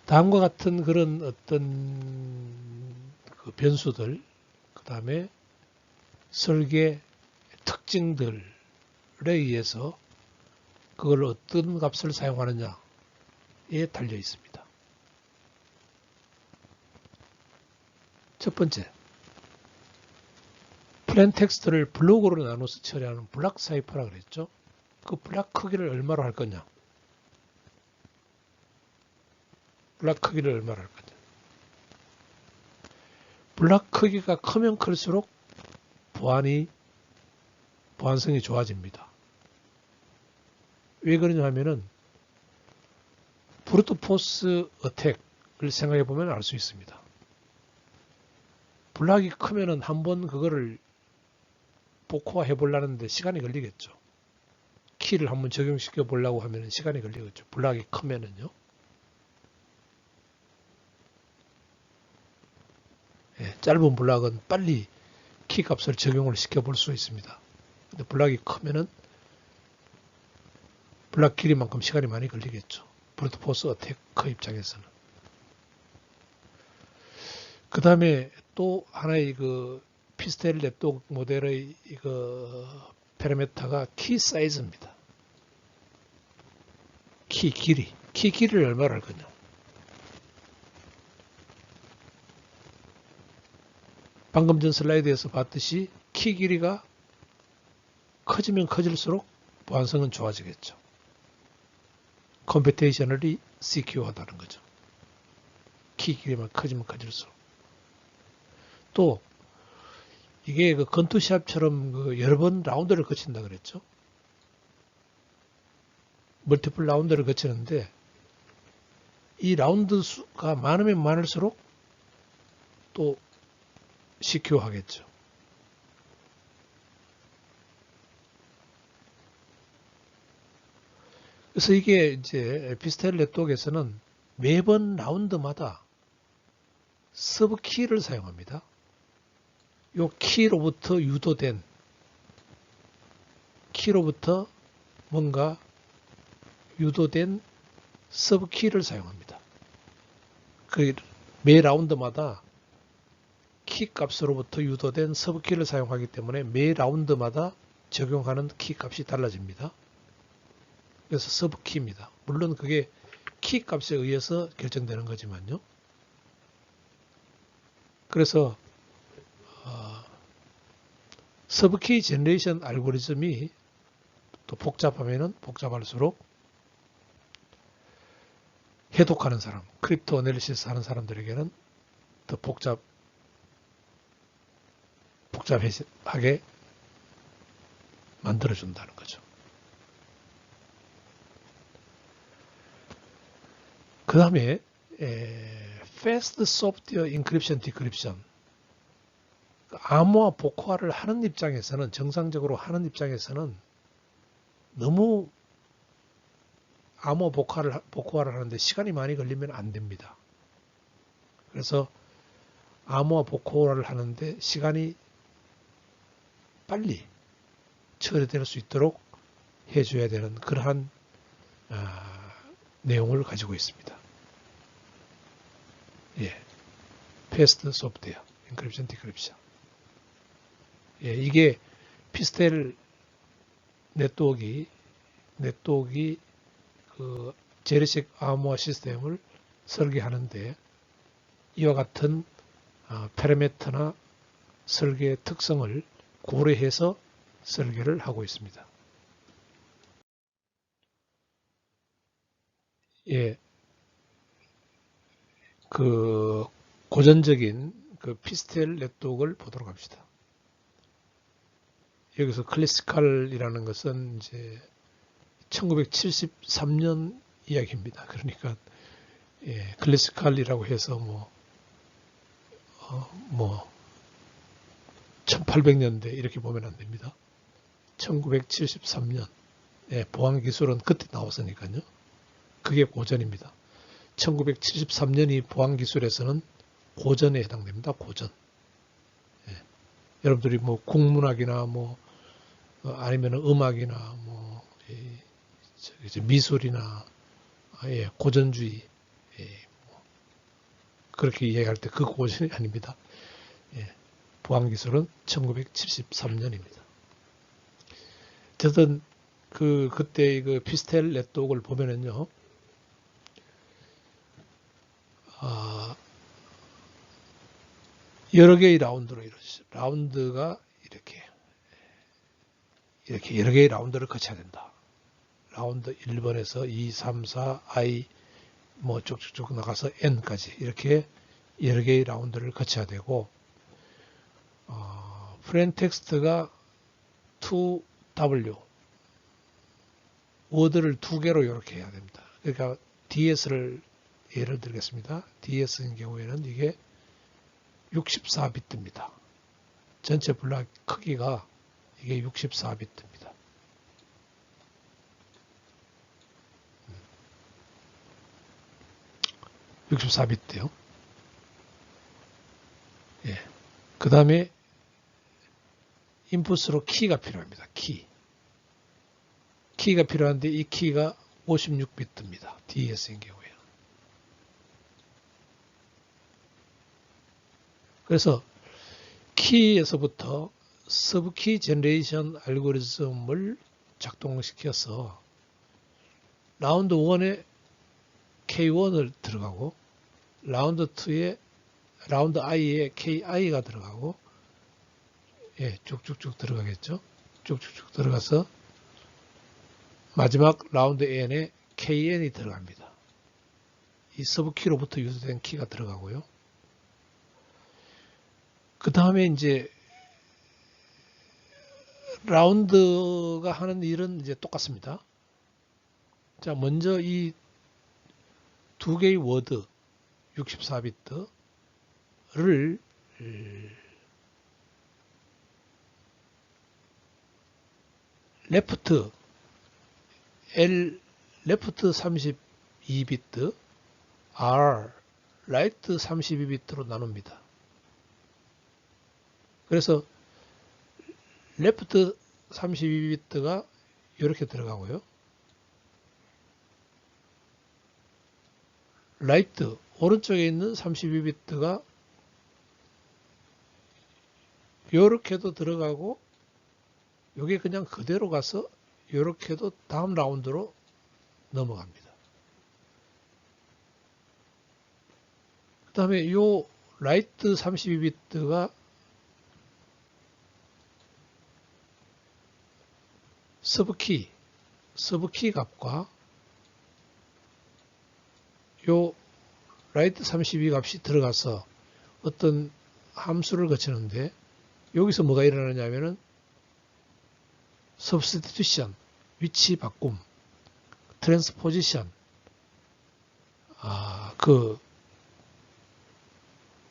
다음과 같은 그런 어떤 그 변수들, 그 다음에 설계 특징들에 의해서 그걸 어떤 값을 사용하느냐에 달려 있습니다. 첫 번째, 플레인 텍스트를 블록으로 나눠서 처리하는 블락 사이퍼라고 그랬죠. 그 블락 크기를 얼마로 할 거냐? 블락 크기를 얼마로 할 거냐? 블락 크기가 크면 클수록 보안성이 좋아집니다. 왜 그러냐 하면은 브루트 포스 어택을 생각해 보면 알 수 있습니다. 블락이 크면은 한번 그거를 복호화 해보려는데 시간이 걸리겠죠. 키를 한번 적용시켜 보려고 하면 시간이 걸리겠죠. 블락이 크면은요. 예, 짧은 블락은 빨리 키 값을 적용을 시켜 볼 수 있습니다. 근데 블락이 크면은 블락 길이만큼 시간이 많이 걸리겠죠. 브루트 포스 어태커 입장에서는. 그 다음에 또 하나의 그 피스텔 네트워크 모델의 이거 파라미터가 키 사이즈입니다. 키 길이를 얼마나 할 거냐. 방금 전 슬라이드에서 봤듯이 키 길이가 커지면 커질수록 보안성은 좋아지겠죠. 컴퓨테이셔널이 시큐어하다는 거죠. 키 길이만 커지면 커질수록. 또 이게 그 건투샵처럼 그 여러 번 라운드를 거친다 그랬죠. 멀티플 라운드를 거치는데 이 라운드 수가 많으면 많을수록 또 시큐어하겠죠. 그래서 이게 이제 피스텔 네트워크에서는 매번 라운드마다 서브 키를 사용합니다. 요 키로부터 유도된 키로부터 뭔가 유도된 서브 키를 사용합니다. 그 매 라운드마다 키 값으로부터 유도된 서브 키를 사용하기 때문에 매 라운드마다 적용하는 키 값이 달라집니다. 그래서 서브 키입니다. 물론 그게 키 값에 의해서 결정되는 거지만요. 그래서 서브 키 제너레이션 알고리즘이 또 복잡하면은 복잡할수록 해독하는 사람, 크립토 애널리시스 하는 사람들에게는 더 복잡하게 만들어준다는 거죠. 그 다음에 Fast Software Encryption Decryption, 암호화 복호화를 하는 입장에서는, 정상적으로 하는 입장에서는 너무 암호화 복호화를 하는데 시간이 많이 걸리면 안 됩니다. 그래서 암호화 복호화를 하는데 시간이 빨리 처리될 수 있도록 해줘야 되는 그러한 내용을 가지고 있습니다. 예, Fast Software Encryption Decryption. 예, 이게 피스텔 네트워크가 그 재래식 암호화 시스템을 설계하는데 이와 같은 파라미터나 설계 특성을 고려해서 설계를 하고 있습니다. 예, 그 고전적인 그 피스텔 네트워크를 보도록 합시다. 여기서 클래시컬이라는 것은 이제 1973년 이야기입니다. 그러니까 예, 클래시컬이라고 해서 뭐 1800년대 이렇게 보면 안 됩니다. 1973년 예, 보안 기술은 그때 나왔으니까요. 그게 고전입니다. 1973년이 보안 기술에서는 고전에 해당됩니다. 고전. 예, 여러분들이 뭐 국문학이나 뭐 아니면 음악이나 뭐 미술이나 예, 고전주의 예, 뭐 그렇게 이야기할 때 그 고전이 아닙니다. 예, 보안기술은 1973년입니다. 어쨌든 그때 그 피스텔 네트워크를 보면은요, 여러 개의 라운드로 이루어지죠. 라운드가 이렇게 여러 개의 라운드를 거쳐야 된다. 라운드 1번에서 2, 3, 4, I 뭐 쭉쭉쭉 나가서 N까지 이렇게 여러 개의 라운드를 거쳐야 되고 프레인텍스트가 2W 워드를 두 개로 이렇게 해야 됩니다. 그러니까 DS를 예를 들겠습니다. DS인 경우에는 이게 64비트입니다. 전체 블록 크기가 이게 64비트입니다. 64비트요. 예. 그 다음에 인풋으로 키가 필요합니다. 키가 필요한데 이 키가 56비트입니다. DS인 경우에는. 그래서 키에서부터 서브키 제너레이션 알고리즘을 작동시켜서 라운드 1에 K1을 들어가고 라운드 2에 라운드 i에 KI가 들어가고 예, 쭉쭉쭉 들어가겠죠. 쭉쭉쭉 들어가서 마지막 라운드 n에 KN이 들어갑니다. 이 서브키로부터 유도된 키가 들어가고요. 그 다음에 이제 라운드가 하는 일은 이제 똑같습니다. 자, 먼저 이 두 개의 워드 64비트를 레프트 레프트 32비트 R 라이트 32비트로 나눕니다. 그래서 레프트 32비트가 이렇게 들어가고요. 라이트 오른쪽에 있는 32비트가 이렇게도 들어가고 이게 그냥 그대로 가서 이렇게도 다음 라운드로 넘어갑니다. 그 다음에 이 라이트 32비트가 서브키 값과 요 라이트 32 값이 들어가서 어떤 함수를 거치는데 여기서 뭐가 일어나냐면은 substitution 위치 바꿈 transposition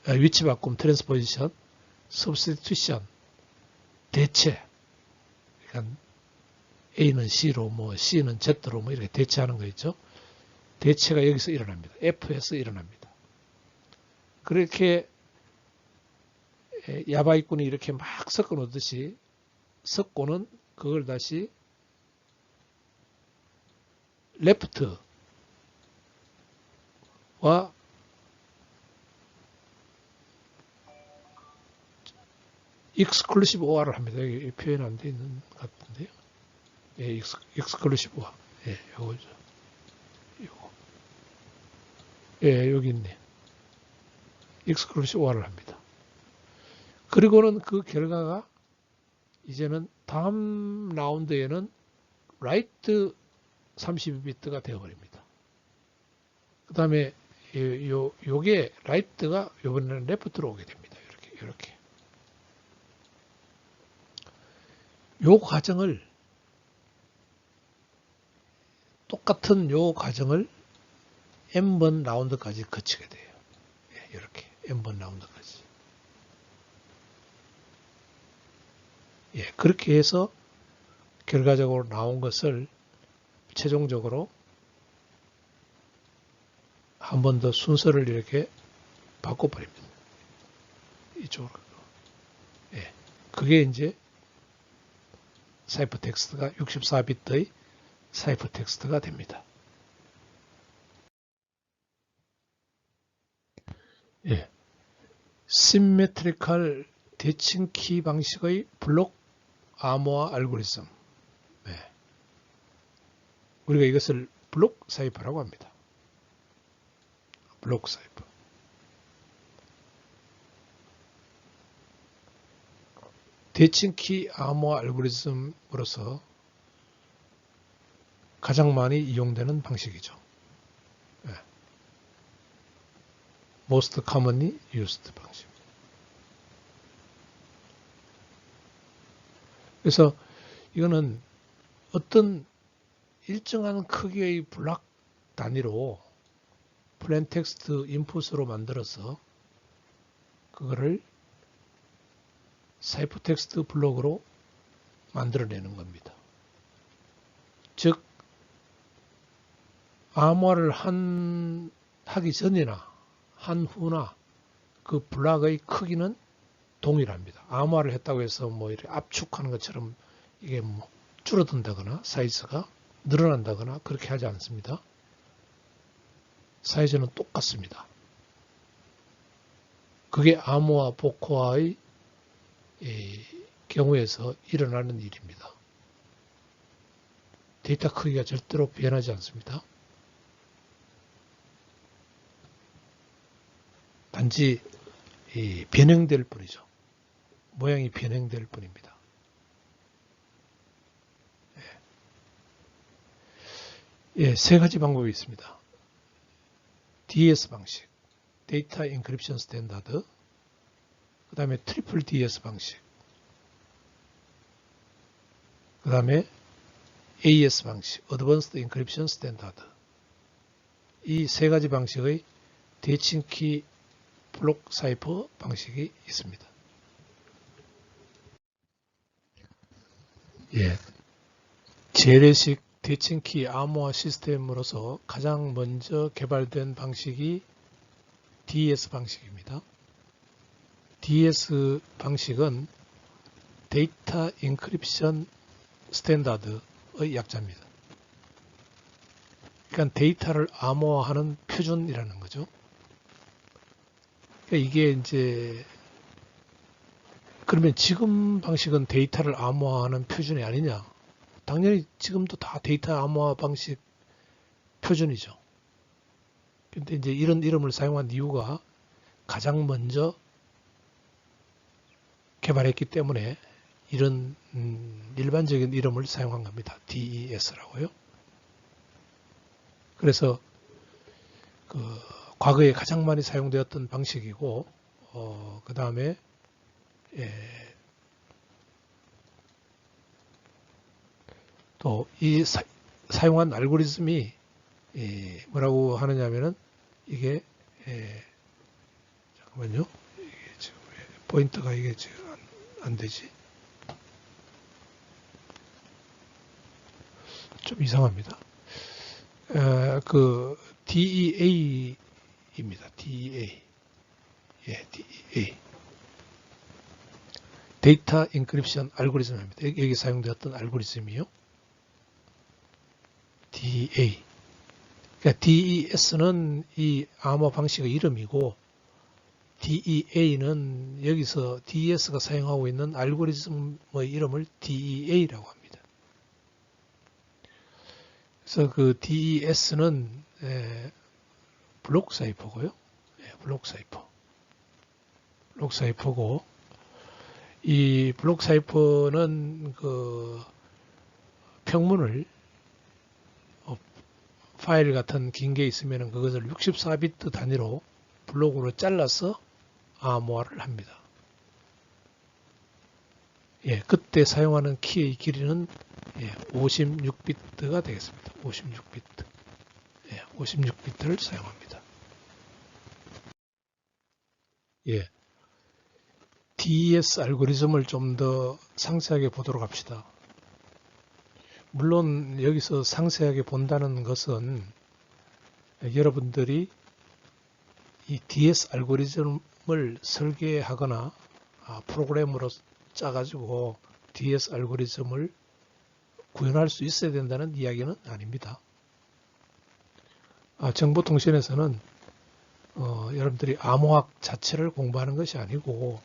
위치 바꿈 transposition substitution 대체 그러니까 A는 C로 뭐 C는 Z로 뭐 이렇게 대체하는 거 있죠. 대체가 여기서 일어납니다. F에서 일어납니다. 그렇게 야바이꾼이 이렇게 막 섞어 놓듯이 섞고는 그걸 다시 레프트와 exclusive OR을 합니다. 여기 표현 안 되어 있는 것 같은데요. 예, exclusive OR. 예, 요거죠. 요거. 예, 여기 있네. exclusive OR을 합니다. 그리고는 그 결과가 이제는 다음 라운드에는 라이트 32비트가 되어버립니다. 그 다음에 요게 라이트가 요번에는 레프트로 오게 됩니다. 이렇게. 요 과정을 똑같은 요 과정을 n번 라운드까지 거치게 돼요. 이렇게 n번 라운드까지. 예, 그렇게 해서 결과적으로 나온 것을 최종적으로 한 번 더 순서를 이렇게 바꿔버립니다. 이쪽으로. 예, 그게 이제 사이퍼 텍스트가 64비트의 사이퍼 텍스트가 됩니다. 예, 심메트리컬 대칭 키 방식의 블록 암호화 알고리즘. 네. 우리가 이것을 블록 사이퍼라고 합니다. 블록 사이퍼. 대칭 키 암호화 알고리즘으로서 가장 많이 이용되는 방식이죠. 네. Most commonly used 방식. 그래서 이거는 어떤 일정한 크기의 블록 단위로 플레인 텍스트 인풋으로 만들어서 그거를 사이퍼텍스트 블록으로 만들어내는 겁니다. 즉 암호화를 하기 전이나 한 후나 그 블록의 크기는 동일합니다. 암호화를 했다고 해서 뭐 이렇게 압축하는 것처럼 이게 뭐 줄어든다거나 사이즈가 늘어난다거나 그렇게 하지 않습니다. 사이즈는 똑같습니다. 그게 암호화, 복호화의 경우에서 일어나는 일입니다. 데이터 크기가 절대로 변하지 않습니다. 단지 변형될 뿐이죠. 모양이 변형될 뿐입니다. 세 가지 방법이 있습니다. DS 방식, 데이터 인크립션 스탠다드, 그 다음에 트리플 DS 방식, 그 다음에 AS 방식, 어드밴스드 인크립션 스탠다드. 이 세 가지 방식의 대칭키 블록 사이퍼 방식이 있습니다. 재래식 대칭키 암호화 시스템으로서 가장 먼저 개발된 방식이 DS 방식입니다. DS 방식은 데이터 인크립션 스탠다드의 약자입니다. 그러니까 데이터를 암호화하는 표준이라는 거죠. 그러니까 이게 이제 그러면 지금 방식은 데이터를 암호화하는 표준이 아니냐? 당연히 지금도 다 데이터 암호화 방식 표준이죠. 근데 이제 이런 이름을 사용한 이유가 가장 먼저 개발했기 때문에 이런 일반적인 이름을 사용한 겁니다. DES라고요. 그래서 그 과거에 가장 많이 사용되었던 방식이고 그 다음에 또 이 사용한 알고리즘이 뭐라고 하느냐면은 이게 잠깐만요. 이게 지금 포인트가 이게 지금 안 되지. 좀 이상합니다. 그 DEA입니다. DEA. DEA. 데이터 인크립션 알고리즘입니다. 여기 사용되었던 알고리즘이요. DEA. 그러니까 DES는 이 암호 방식의 이름이고 DEA는 여기서 DES가 사용하고 있는 알고리즘의 이름을 DEA라고 합니다. 그래서 그 DES는 블록 사이퍼고요. 블록 사이퍼. 블록 사이퍼고 이 블록 사이퍼는 그 평문을 파일 같은 긴 게 있으면 그것을 64비트 단위로 블록으로 잘라서 암호화를 합니다. 그때 사용하는 키의 길이는 56비트가 되겠습니다. 56비트. 56비트를 사용합니다. DES 알고리즘을 좀 더 상세하게 보도록 합시다. 물론 여기서 상세하게 본다는 것은 여러분들이 이 DS 알고리즘을 설계하거나 프로그램으로 짜가지고 DS 알고리즘을 구현할 수 있어야 된다는 이야기는 아닙니다. 정보통신에서는 여러분들이 암호학 자체를 공부하는 것이 아니고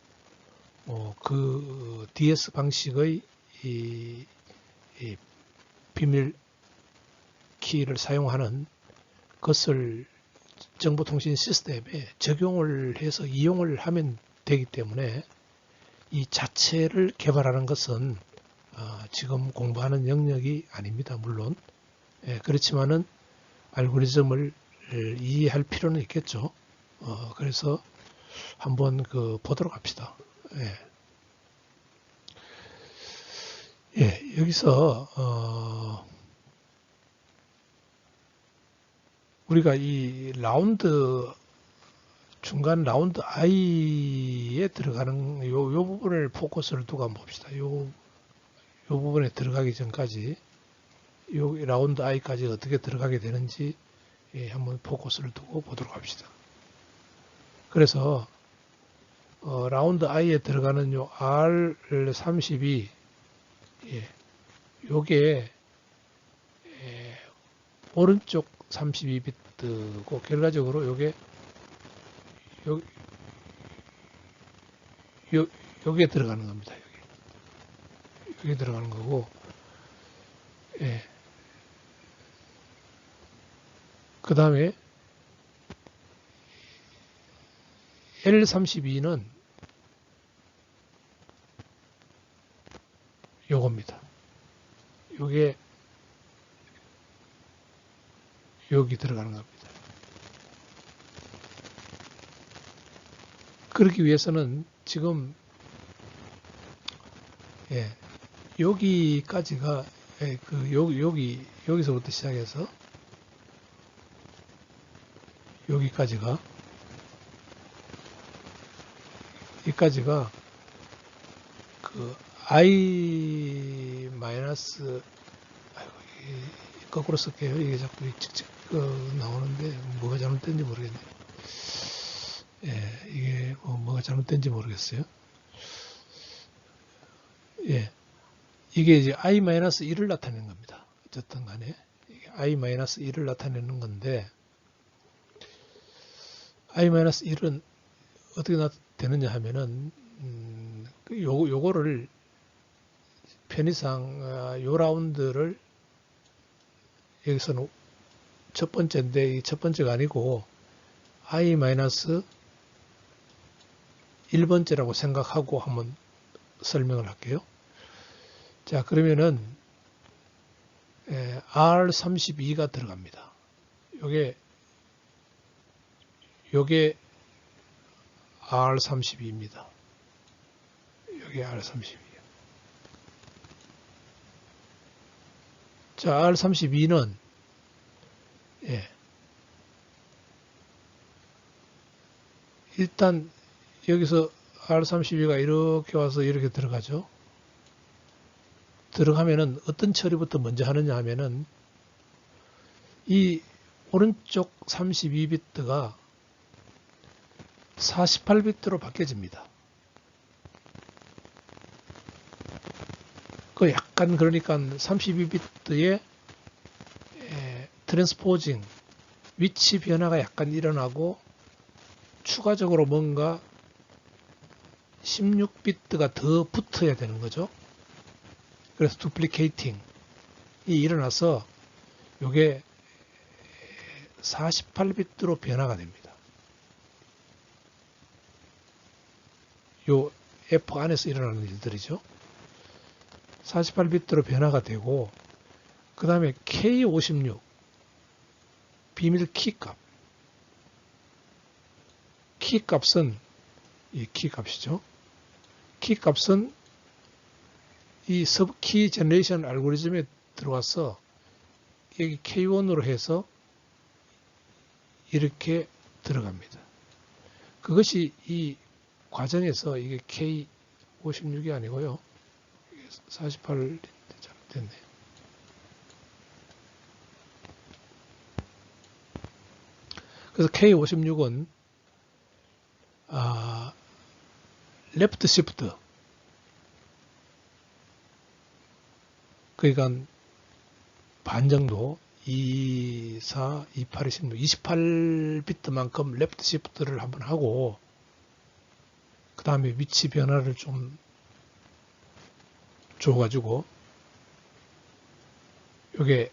그 DS 방식의 이 비밀 키를 사용하는 것을 정보통신 시스템에 적용을 해서 이용을 하면 되기 때문에 이 자체를 개발하는 것은 지금 공부하는 영역이 아닙니다. 물론 그렇지만은 알고리즘을 이해할 필요는 있겠죠. 그래서 한번 보도록 합시다. 여기서 우리가 이 라운드 중간 라운드 I에 들어가는 요 부분을 포커스를 두고 한번 봅시다. 요 부분에 들어가기 전까지 요 라운드 I까지 어떻게 들어가게 되는지 한번 포커스를 두고 보도록 합시다. 그래서 라운드 I에 들어가는 요 R32 요게 오른쪽 32비트고 결과적으로 요게 여기에 들어가는 겁니다. 여기 들어가는 거고, 그 다음에 L32는 요겁니다. 요게 여기 들어가는 겁니다. 그러기 위해서는 지금 여기까지가 여기서부터 시작해서 여기까지가 그 I 마이너스 거꾸로 쓸게요. 이게 자꾸 직접 나오는데 뭐가 잘못된지 모르겠네요. 이게 뭐가 잘못된지 모르겠어요. 이게 이제 I-1을 나타내는 겁니다. 어쨌든 간에 I-1을 나타내는 건데 I-1은 어떻게 되느냐 하면은 요거를 편의상 요 라운드를 여기서는 첫 번째인데 이 첫 번째가 아니고 I-1번째라고 생각하고 한번 설명을 할게요. 자, 그러면은 R32가 들어갑니다. 요게 R32입니다. 요게 R32. 자, R32는 일단 여기서 R32가 이렇게 와서 이렇게 들어가죠. 들어가면은 어떤 처리부터 먼저 하느냐 하면은 이 오른쪽 32비트가 48비트로 바뀌어집니다. 그 약간 그러니까 32비트의 트랜스포징 위치 변화가 약간 일어나고 추가적으로 뭔가 16비트가 더 붙어야 되는 거죠. 그래서 두플리케이팅이 일어나서 이게 48비트로 변화가 됩니다. 요 F 안에서 일어나는 일들이죠. 48비트로 변화가 되고 그 다음에 K56 비밀 키값은 이 키값이죠. 키값은 이 서브키 제너레이션 알고리즘에 들어와서 여기 K1으로 해서 이렇게 들어갑니다. 그것이 이 과정에서 이게 K56이 아니고요. 48인데 잘못됐네요. 그래서 K56은 레프트 시프트 그러니까 반 정도 2, 4, 28, 16, 28비트만큼 레프트 시프트를 한번 하고 그 다음에 위치 변화를 좀 줘가지고 이게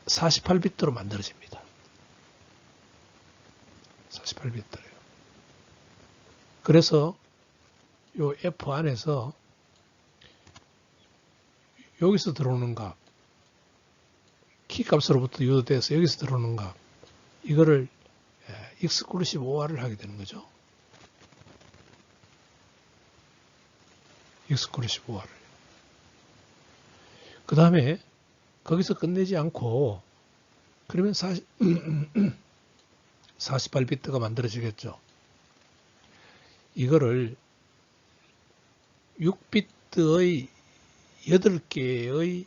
48비트로 만들어집니다. 48비트래요. 그래서 요 F 안에서 여기서 들어오는 값, 키값으로부터 유도돼서 여기서 들어오는 값, 이거를 exclusive OR을 하게 되는 거죠. exclusive OR을. 그 다음에 거기서 끝내지 않고 그러면 48비트가 만들어지겠죠. 이거를 6비트의 8개의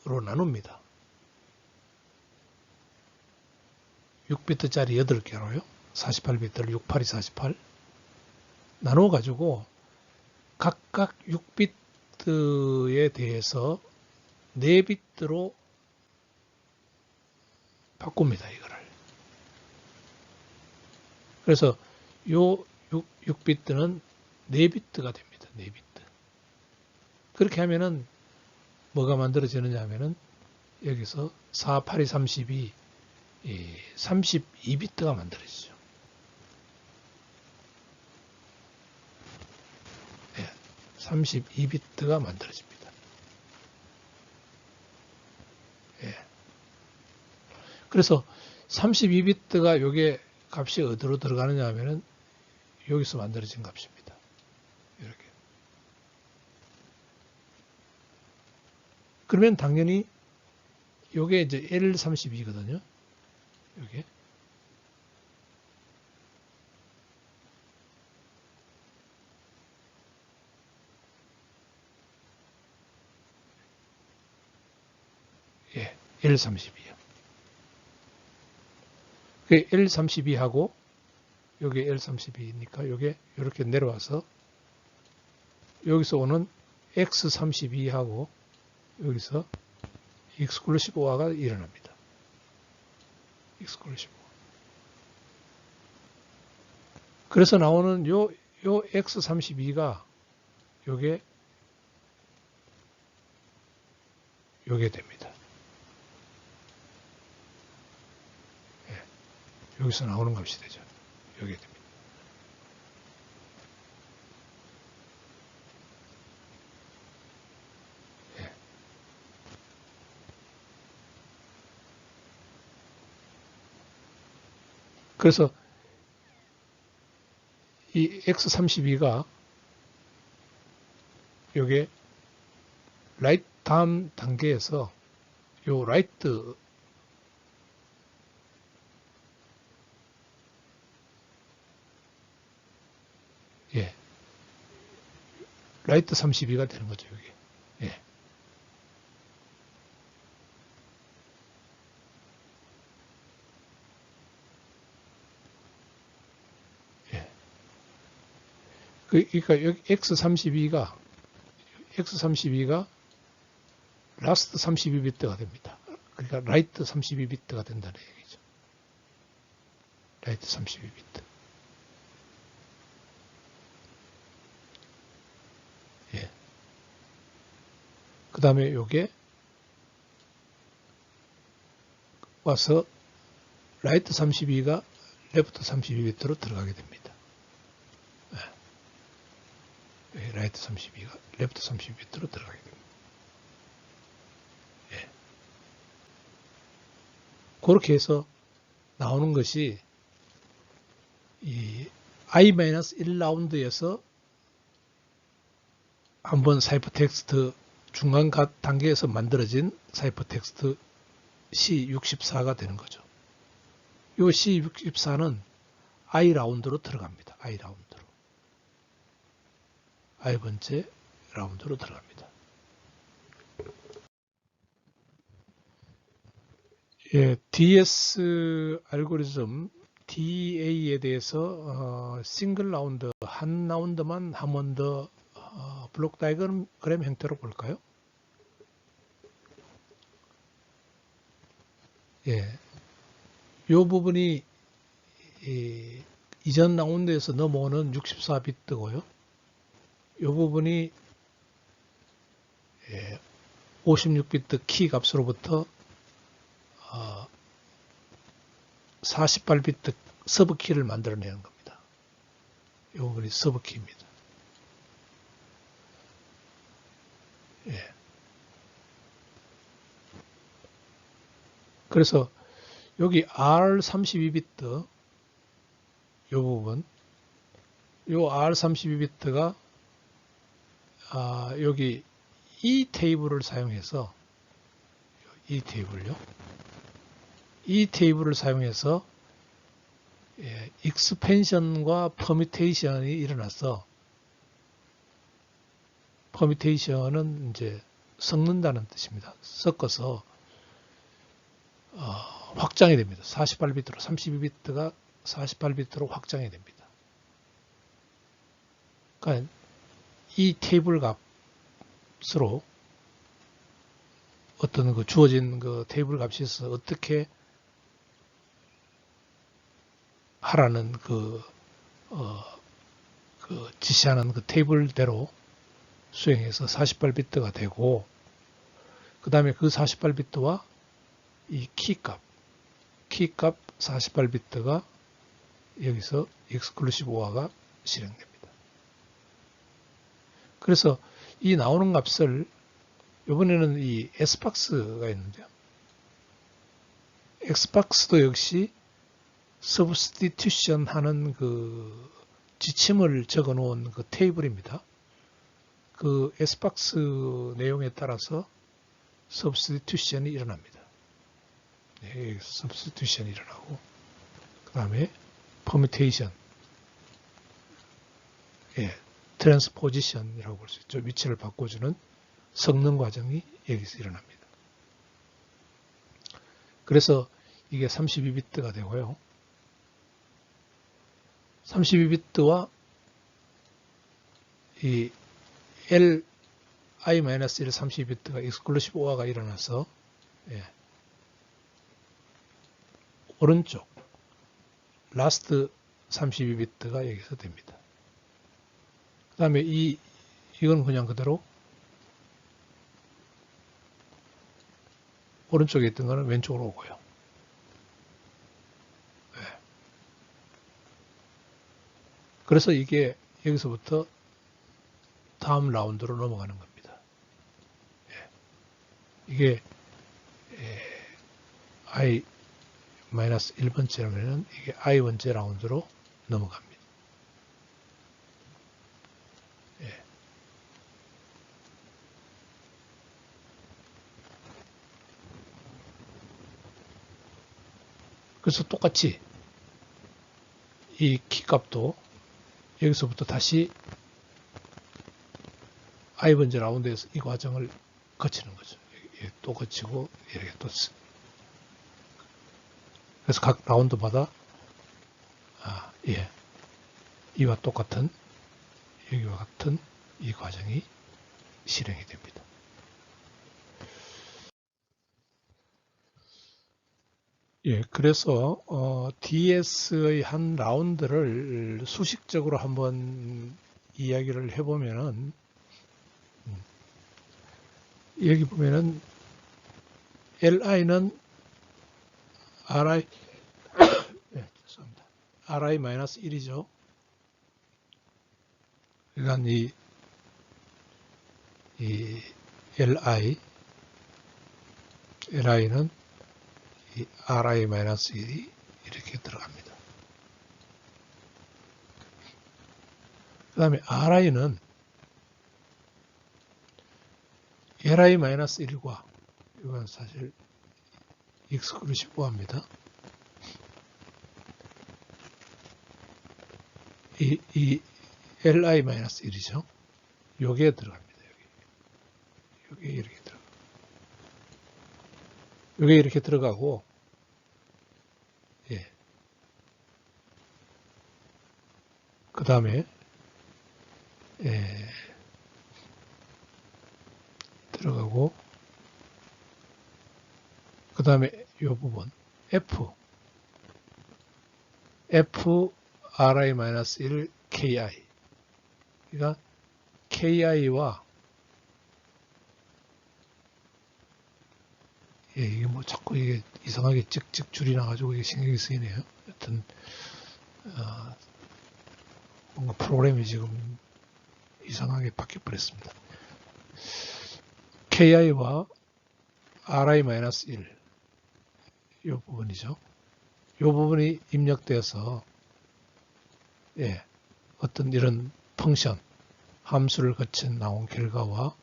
로 나눕니다. 6비트짜리 8개로요. 48비트를 68이 48 나눠 가지고 각각 6비트에 대해서 4비트로 바꿉니다. 이거를. 그래서 요 6비트는 4비트가 됩니다. 4비트. 그렇게 하면은 뭐가 만들어지느냐 하면은 여기서 4, 8이 32, 32비트가 만들어지죠. 네, 32비트가 만들어집니다. 네. 그래서 32비트가 요게 값이 어디로 들어가느냐 하면은 여기서 만들어진 값입니다. 이렇게. 그러면 당연히 요게 이제 L32거든요. 요게. 예, L32요. 그 L32하고 요게 L32니까 요게 이렇게 내려와서 여기서 오는 X32하고 여기서 exclusive OR가 일어납니다. exclusive OR. 그래서 나오는 요 X32가 요게 됩니다. 예, 여기서 나오는 값이 되죠. 요게 됩니다. 예. 그래서 이 X32가 요게 라이트 다음 단계에서 요 라이트 예. 라이트 32가 되는 거죠, 여기. 예. 예. 그러니까 여기 X32가 라스트 32비트가 됩니다. 그러니까 라이트 32비트가 된다는 얘기죠. 라이트 32비트. 예. 그 다음에 요게 와서 라이트 32가 레프트 32비트로 들어가게 됩니다. 예. 라이트 32가 레프트 32비트로 들어가게 됩니다. 예. 그렇게 해서 나오는 것이 이 I-1라운드에서 한번 사이퍼텍스트 중간 단계에서 만들어진 사이퍼텍스트 C64가 되는 거죠. 이 C64는 I라운드로 들어갑니다. I라운드로. I번째 라운드로 들어갑니다. 예, DS 알고리즘 DA에 대해서 싱글 라운드, 한 라운드만 한 번 더 블록 다이그램 형태로 볼까요? 예, 이 부분이 이전 라운드에서 넘어오는 64비트고요. 이 부분이 56비트 키 값으로부터 48비트 서브 키를 만들어내는 겁니다. 이 부분이 서브 키입니다. 예. 그래서 여기 R32비트 이 부분, 이 R32비트가 여기 이 테이블을 사용해서 이 테이블을 사용해서 익스펜션과 퍼뮤테이션이 일어나서, 퍼뮤테이션은 이제 섞는다는 뜻입니다. 섞어서 확장이 됩니다. 48비트로 32비트가 48비트로 확장이 됩니다. 그러니까 이 테이블 값으로 어떤 그 주어진 그 테이블 값이 있어 어떻게 하라는 그 지시하는 그 테이블대로 수행해서 48비트가 되고, 그 다음에 그 48비트와 이 키값 48비트가 여기서 exclusive OR가 실행됩니다. 그래서 이 나오는 값을 이번에는 이 S박스가 있는데요. X박스도 역시 substitution 하는 그 지침을 적어 놓은 그 테이블입니다. 그 S박스 내용에 따라서 substitution이 일어납니다. 네, substitution이 일어나고, 그 다음에 permutation, transposition이라고 볼 수 있죠. 위치를 바꿔주는 섞는 과정이 여기서 일어납니다. 그래서 이게 32비트가 되고요. 32비트와 이 Li-1 32비트가 exclusive OR가 일어나서 오른쪽 last 32비트가 여기서 됩니다. 그 다음에 이건 그냥 그대로 오른쪽에 있던 거는 왼쪽으로 오고요. 그래서 이게 여기서부터 다음 라운드로 넘어가는 겁니다. 이게 I-1번째라면 이게 I 번째 라운드로 넘어갑니다. 그래서 똑같이 이 키값도 여기서부터 다시 I번째 라운드에서 이 과정을 거치는 거죠. 또 거치고 이렇게 또 그래서 각 라운드마다 이와 똑같은 여기와 같은 이 과정이 실행이 됩니다. 그래서 DS의 한 라운드를 수식적으로 한번 이야기를 해보면은, 여기 보면은 LI는 RI 죄송합니다. RI-1이죠. 그러니까 이 LI는 이 RI-1이 이렇게 들어갑니다. 그 다음에 RI는 LI-1과 이건 사실 exclusive OR입니다. 이 LI-1이죠. 요게 들어갑니다. 요게 이렇게 들어가고, 요게 이렇게 들어가고, 그 다음에 들어가고, 그 다음에 요 부분 F RI-1 KI, 그러니까 KI와 이게 뭐 자꾸 이게 이상하게 찍찍 줄이 나가지고 이게 신경이 쓰이네요. 하여튼 뭔가 프로그램이 지금 이상하게 바뀌어 버렸습니다. KI와 RI-1 이 부분이죠. 이 부분이 입력돼서 어떤 이런 펑션 함수를 거친 나온 결과와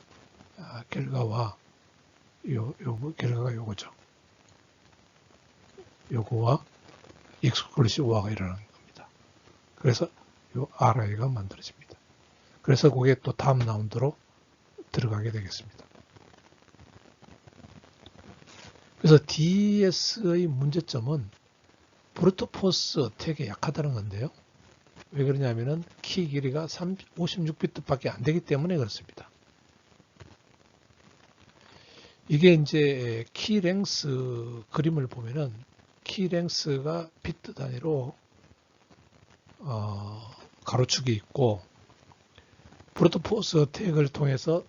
결과가 요거죠. 요거와 익스클루시브화가 일어나는 겁니다. 그래서 이 RI가 만들어집니다. 그래서 그게 또 다음 라운드로 들어가게 되겠습니다. 그래서 DES의 문제점은 브루트포스 어택에 약하다는 건데요. 왜 그러냐면은 키 길이가 56비트밖에 안 되기 때문에 그렇습니다. 이게 이제 키 랭스 그림을 보면은 키 랭스가 비트 단위로 가로축이 있고 브루트포스 어택을 통해서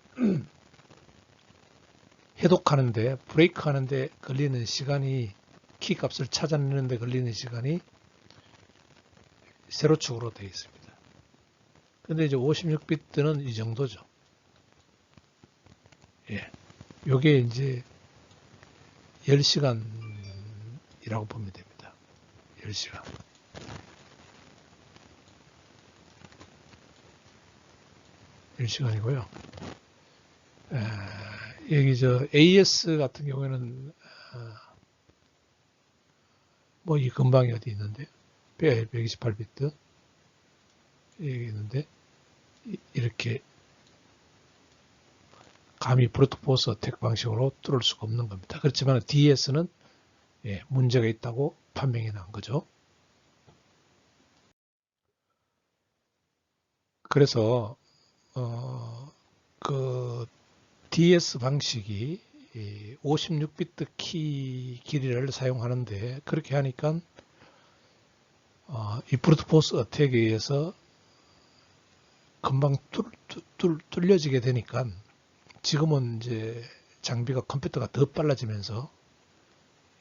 해독하는데 브레이크 하는데 걸리는 시간이 키 값을 찾아내는데 걸리는 시간이 세로축으로 되어 있습니다. 근데 이제 56비트는 이 정도죠. 예. 요게 이제 10시간이라고 보면 됩니다. 10시간. 이고요. 여기 AS 같은 경우에는 뭐 이 근방이 어디 있는데 128비트 여기 있는데 이렇게 감히 브루트포스 어택 방식으로 뚫을 수가 없는 겁니다. 그렇지만 DS는 문제가 있다고 판명이 난 거죠. 그래서 그 DS 방식이 56비트 키 길이를 사용하는데 그렇게 하니까 이 브루트포스 어택에 의해서 금방 뚫려지게 되니까 지금은 이제 장비가 컴퓨터가 더 빨라지면서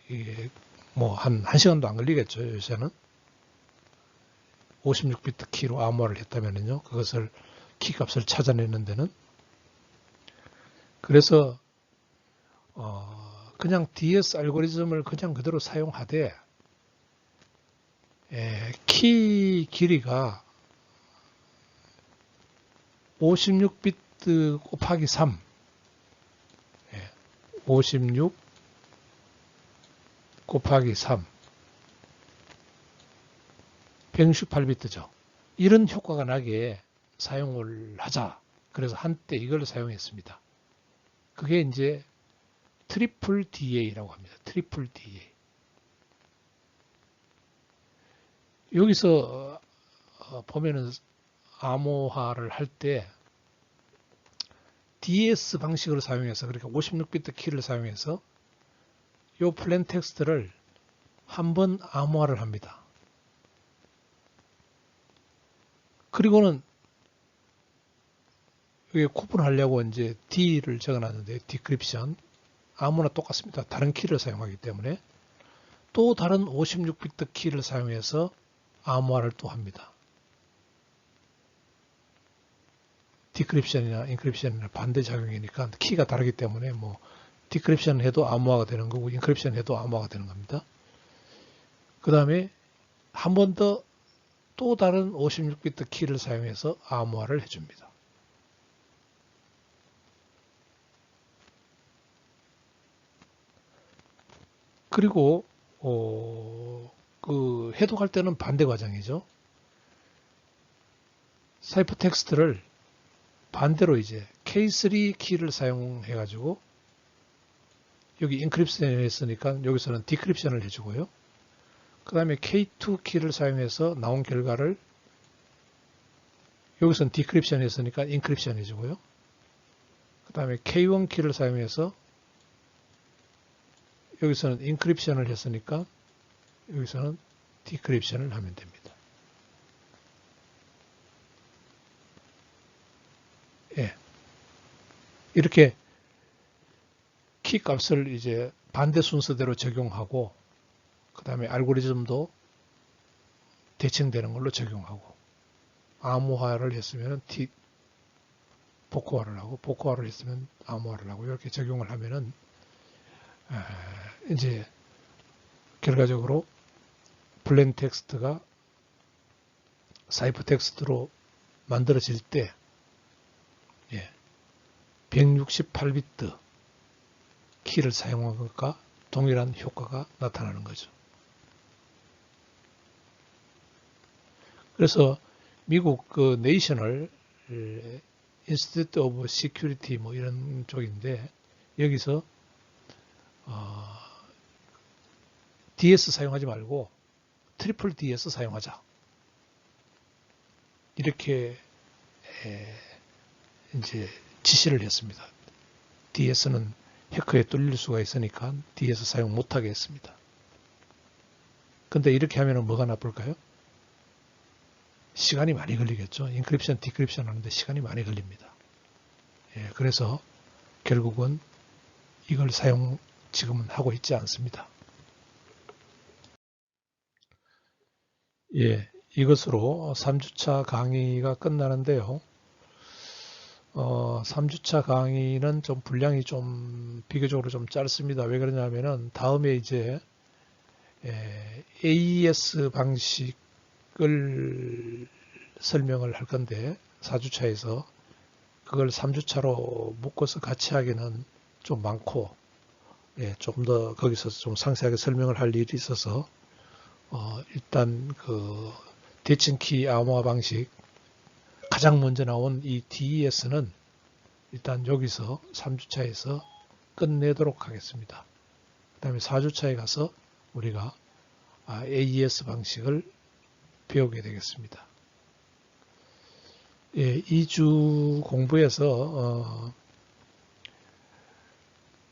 이게 뭐 한 1시간도 안 걸리겠죠. 요새는 56비트 키로 암호화를 했다면요. 그것을 키 값을 찾아내는 데는 그래서 그냥 DS 알고리즘을 그냥 그대로 사용하되 키 길이가 56비트 곱하기 3 56 곱하기 3 168비트죠. 이런 효과가 나게 사용을 하자. 그래서 한때 이걸 사용했습니다. 그게 이제 트리플 DA라고 합니다. 트리플 DA. 여기서 보면은 암호화를 할 때 DS 방식으로 사용해서 그러니까 56비트 키를 사용해서 이 플레인 텍스트를 한번 암호화를 합니다. 그리고는 여기 구분하려고 이제 D를 적어놨는데 디크립션 아무나 똑같습니다. 다른 키를 사용하기 때문에 또 다른 56비트 키를 사용해서 암호화를 또 합니다. 디크립션이나 인크립션이나 반대작용이니까 키가 다르기 때문에 뭐 디크립션 해도 암호화가 되는 거고 인크립션 해도 암호화가 되는 겁니다. 그 다음에 한 번 더 또 다른 56비트 키를 사용해서 암호화를 해줍니다. 그리고 그 해독할 때는 반대 과정이죠. 사이퍼 텍스트를 반대로 이제 K3 키를 사용해 가지고 여기 인크립션을 했으니까 여기서는 디크립션을 해주고요. 그 다음에 K2 키를 사용해서 나온 결과를 여기서는 디크립션 했으니까 인크립션 해주고요. 그 다음에 K1 키를 사용해서 여기서는 인크립션을 했으니까 여기서는 디크립션을 하면 됩니다. 예. 이렇게 키 값을 이제 반대 순서대로 적용하고 그 다음에 알고리즘도 대칭되는 걸로 적용하고 암호화를 했으면 복호화를 하고 복호화를 했으면 암호화를 하고 이렇게 적용을 하면은 이제 결과적으로 플레인 텍스트가 사이퍼 텍스트로 만들어질 때 168비트 키를 사용한 것과 동일한 효과가 나타나는 거죠. 그래서 미국 그 내셔널 인스티튜트 오브 시큐리티 뭐 이런 쪽인데 여기서 DS 사용하지 말고 트리플 DS 사용하자. 이렇게 이제 지시를 했습니다. DS는 해커에 뚫릴 수가 있으니까 DS 사용 못하게 했습니다. 근데 이렇게 하면 뭐가 나쁠까요? 시간이 많이 걸리겠죠. 인크립션, 디크립션 하는데 시간이 많이 걸립니다. 그래서 결국은 이걸 사용 지금은 하고 있지 않습니다. 이것으로 3주차 강의가 끝나는데요. 3주차 강의는 좀 분량이 좀 비교적으로 좀 짧습니다. 왜 그러냐면은 다음에 이제 AES 방식을 설명을 할 건데 4주차에서 그걸 3주차로 묶어서 같이 하기는 좀 많고 좀 더 거기서 좀 상세하게 설명을 할 일이 있어서 일단 그 대칭키 암호화 방식 가장 먼저 나온 이 DES는 일단 여기서 3주차에서 끝내도록 하겠습니다. 그 다음에 4주차에 가서 우리가 AES 방식을 배우게 되겠습니다. 2주 공부에서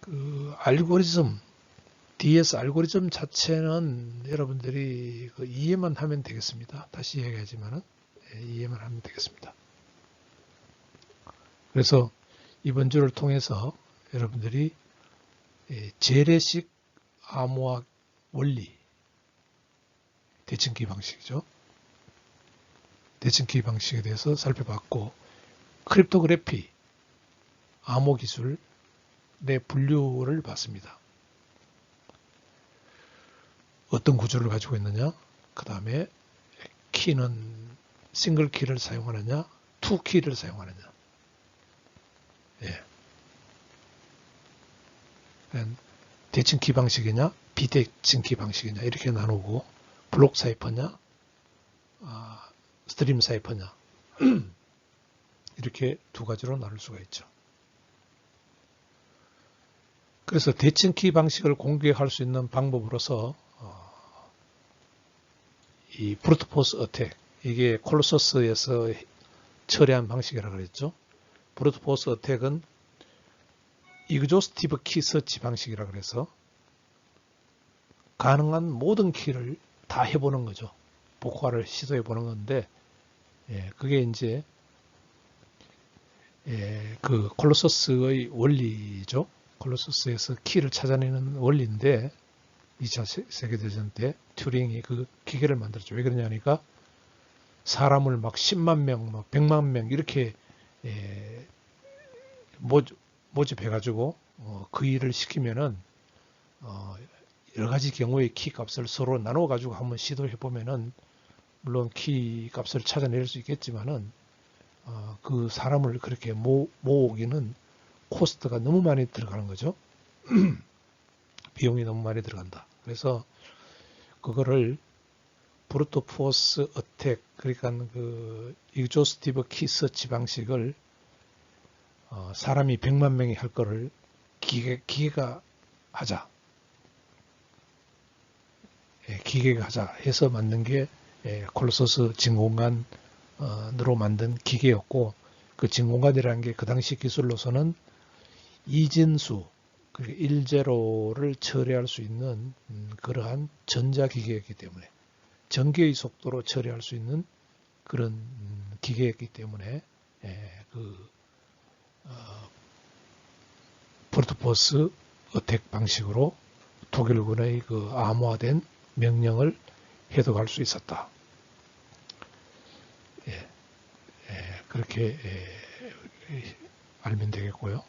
그 알고리즘, DS 알고리즘 자체는 여러분들이 그 이해만 하면 되겠습니다. 다시 얘기하지만은 이해만 하면 되겠습니다. 그래서 이번 주를 통해서 여러분들이 재래식 암호학 원리, 대칭키 방식이죠. 대칭키 방식에 대해서 살펴봤고, 크립토그래피, 암호 기술의 분류를 봤습니다. 어떤 구조를 가지고 있느냐, 그 다음에 키는 싱글 키를 사용하느냐, 투 키를 사용하느냐. 대칭키 방식이냐, 비대칭키 방식이냐 이렇게 나누고 블록 사이퍼냐, 스트림 사이퍼냐 이렇게 두 가지로 나눌 수가 있죠. 그래서 대칭키 방식을 공격할 수 있는 방법으로서 이 브루트포스 어택, 이게 콜로서스에서 처리한 방식이라고 그랬죠. 브루트포스 어택은 이그조스티브 키 서치 방식이라고 그래서 가능한 모든 키를 다 해보는 거죠. 복화를 시도해 보는 건데, 그게 이제 그 콜로서스의 원리죠. 콜로서스에서 키를 찾아내는 원리인데 2차 세계대전 때 튜링이 그 기계를 만들었죠. 왜 그러냐니까 사람을 막 10만 명, 막 100만 명 이렇게 모집해가지고 그 일을 시키면은 여러 가지 경우의 키 값을 서로 나눠가지고 한번 시도해 보면은 물론 키 값을 찾아낼 수 있겠지만은 그 사람을 그렇게 모으기는 코스트가 너무 많이 들어가는 거죠. 비용이 너무 많이 들어간다. 그래서 그거를 브루트 포스 어택, 그러니까 그 익조스티브 키 서치 방식을 사람이 100만 명이 할 거를 기계가 하자. 기계가 하자 해서 만든 게 콜로서스 진공관으로 만든 기계였고, 그 진공관이라는 게 그 당시 기술로서는 이진수, 그러니까 1제로를 처리할 수 있는 그러한 전자기계였기 때문에, 전기의 속도로 처리할 수 있는 그런 기계였기 때문에 브루트포스 어택 방식으로 독일군의 그 암호화된 명령을 해독할 수 있었다. 그렇게 알면 되겠고요.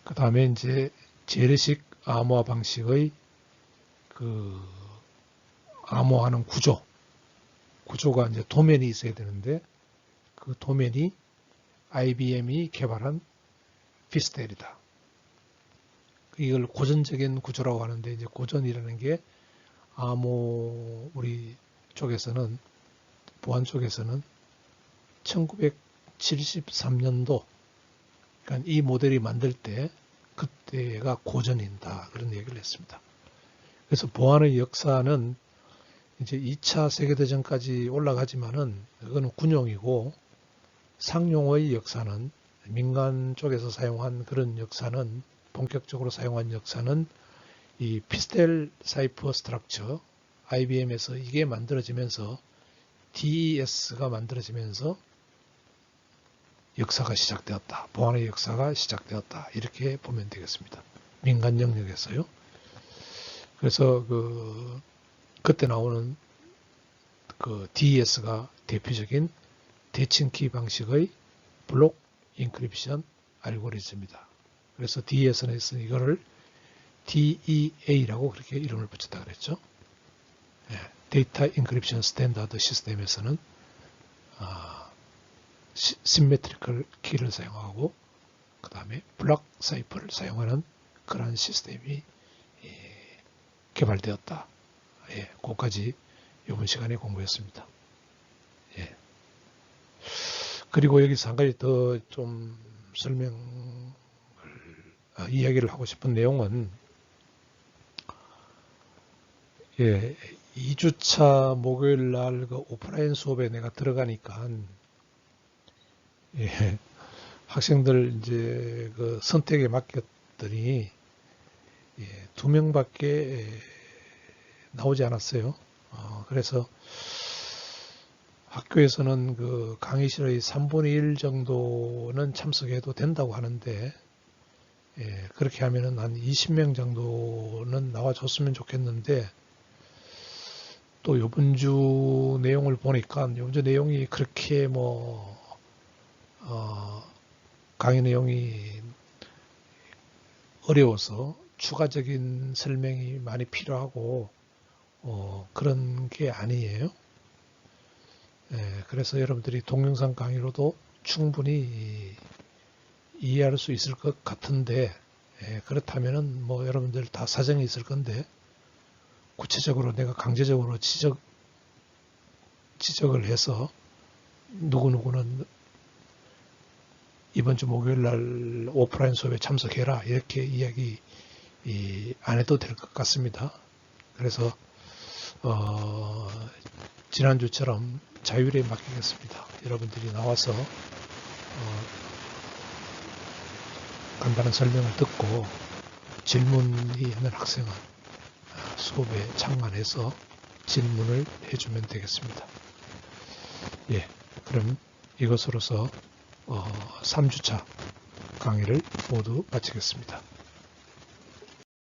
그 다음에 이제 재래식 암호화 방식의 그 암호화하는 구조가 이제 도면이 있어야 되는데, 그 도면이 IBM이 개발한 피스텔이다. 이걸 고전적인 구조라고 하는데, 이제 고전이라는 게 우리 쪽에서는 보안 쪽에서는 1973년도, 그러니까 이 모델이 만들 때 그때가 고전이다, 그런 얘기를 했습니다. 그래서 보안의 역사는 이제 2차 세계대전까지 올라가지만은 그거는 군용이고, 상용의 역사는, 민간 쪽에서 사용한 그런 역사는, 본격적으로 사용한 역사는 이 피스텔 사이퍼 스트럭처, IBM에서 이게 만들어지면서 DES가 만들어지면서 역사가 시작되었다. 보안의 역사가 시작되었다. 이렇게 보면 되겠습니다. 민간 영역에서요. 그래서 그때 나오는 그 DES가 대표적인 대칭키 방식의 블록 인크립션 알고리즘이다. 그래서 DES는 이거를 DEA라고 그렇게 이름을 붙였다 그랬죠. 데이터 인크립션 스탠다드 시스템에서는 시메트리컬 키를 사용하고 그 다음에 블록 사이퍼를 사용하는 그러한 시스템이 개발되었다. 그것까지 이번 시간에 공부했습니다. 그리고 여기서 한 가지 더 좀 이야기를 하고 싶은 내용은 2주차 목요일 날 그 오프라인 수업에 내가 들어가니까 학생들 이제 그 선택에 맡겼더니 2명밖에 나오지 않았어요. 그래서 학교에서는 그 강의실의 3분의 1 정도는 참석해도 된다고 하는데, 그렇게 하면은 한 20명 정도는 나와줬으면 좋겠는데, 또 요번 주 내용을 보니까 요번 주 내용이 그렇게 강의 내용이 어려워서 추가적인 설명이 많이 필요하고 그런 게 아니에요. 그래서 여러분들이 동영상 강의로도 충분히 이해할 수 있을 것 같은데, 그렇다면은 여러분들 다 사정이 있을 건데, 구체적으로 내가 강제적으로 지적을 해서 누구누구는 이번 주 목요일 날 오프라인 수업에 참석해라, 이렇게 이야기 안 해도 될 것 같습니다. 그래서 지난주처럼 자율에 맡기겠습니다. 여러분들이 나와서 간단한 설명을 듣고 질문이 있는 학생은 수업에 참관해서 질문을 해주면 되겠습니다. 그럼 이것으로서 3주차 강의를 모두 마치겠습니다.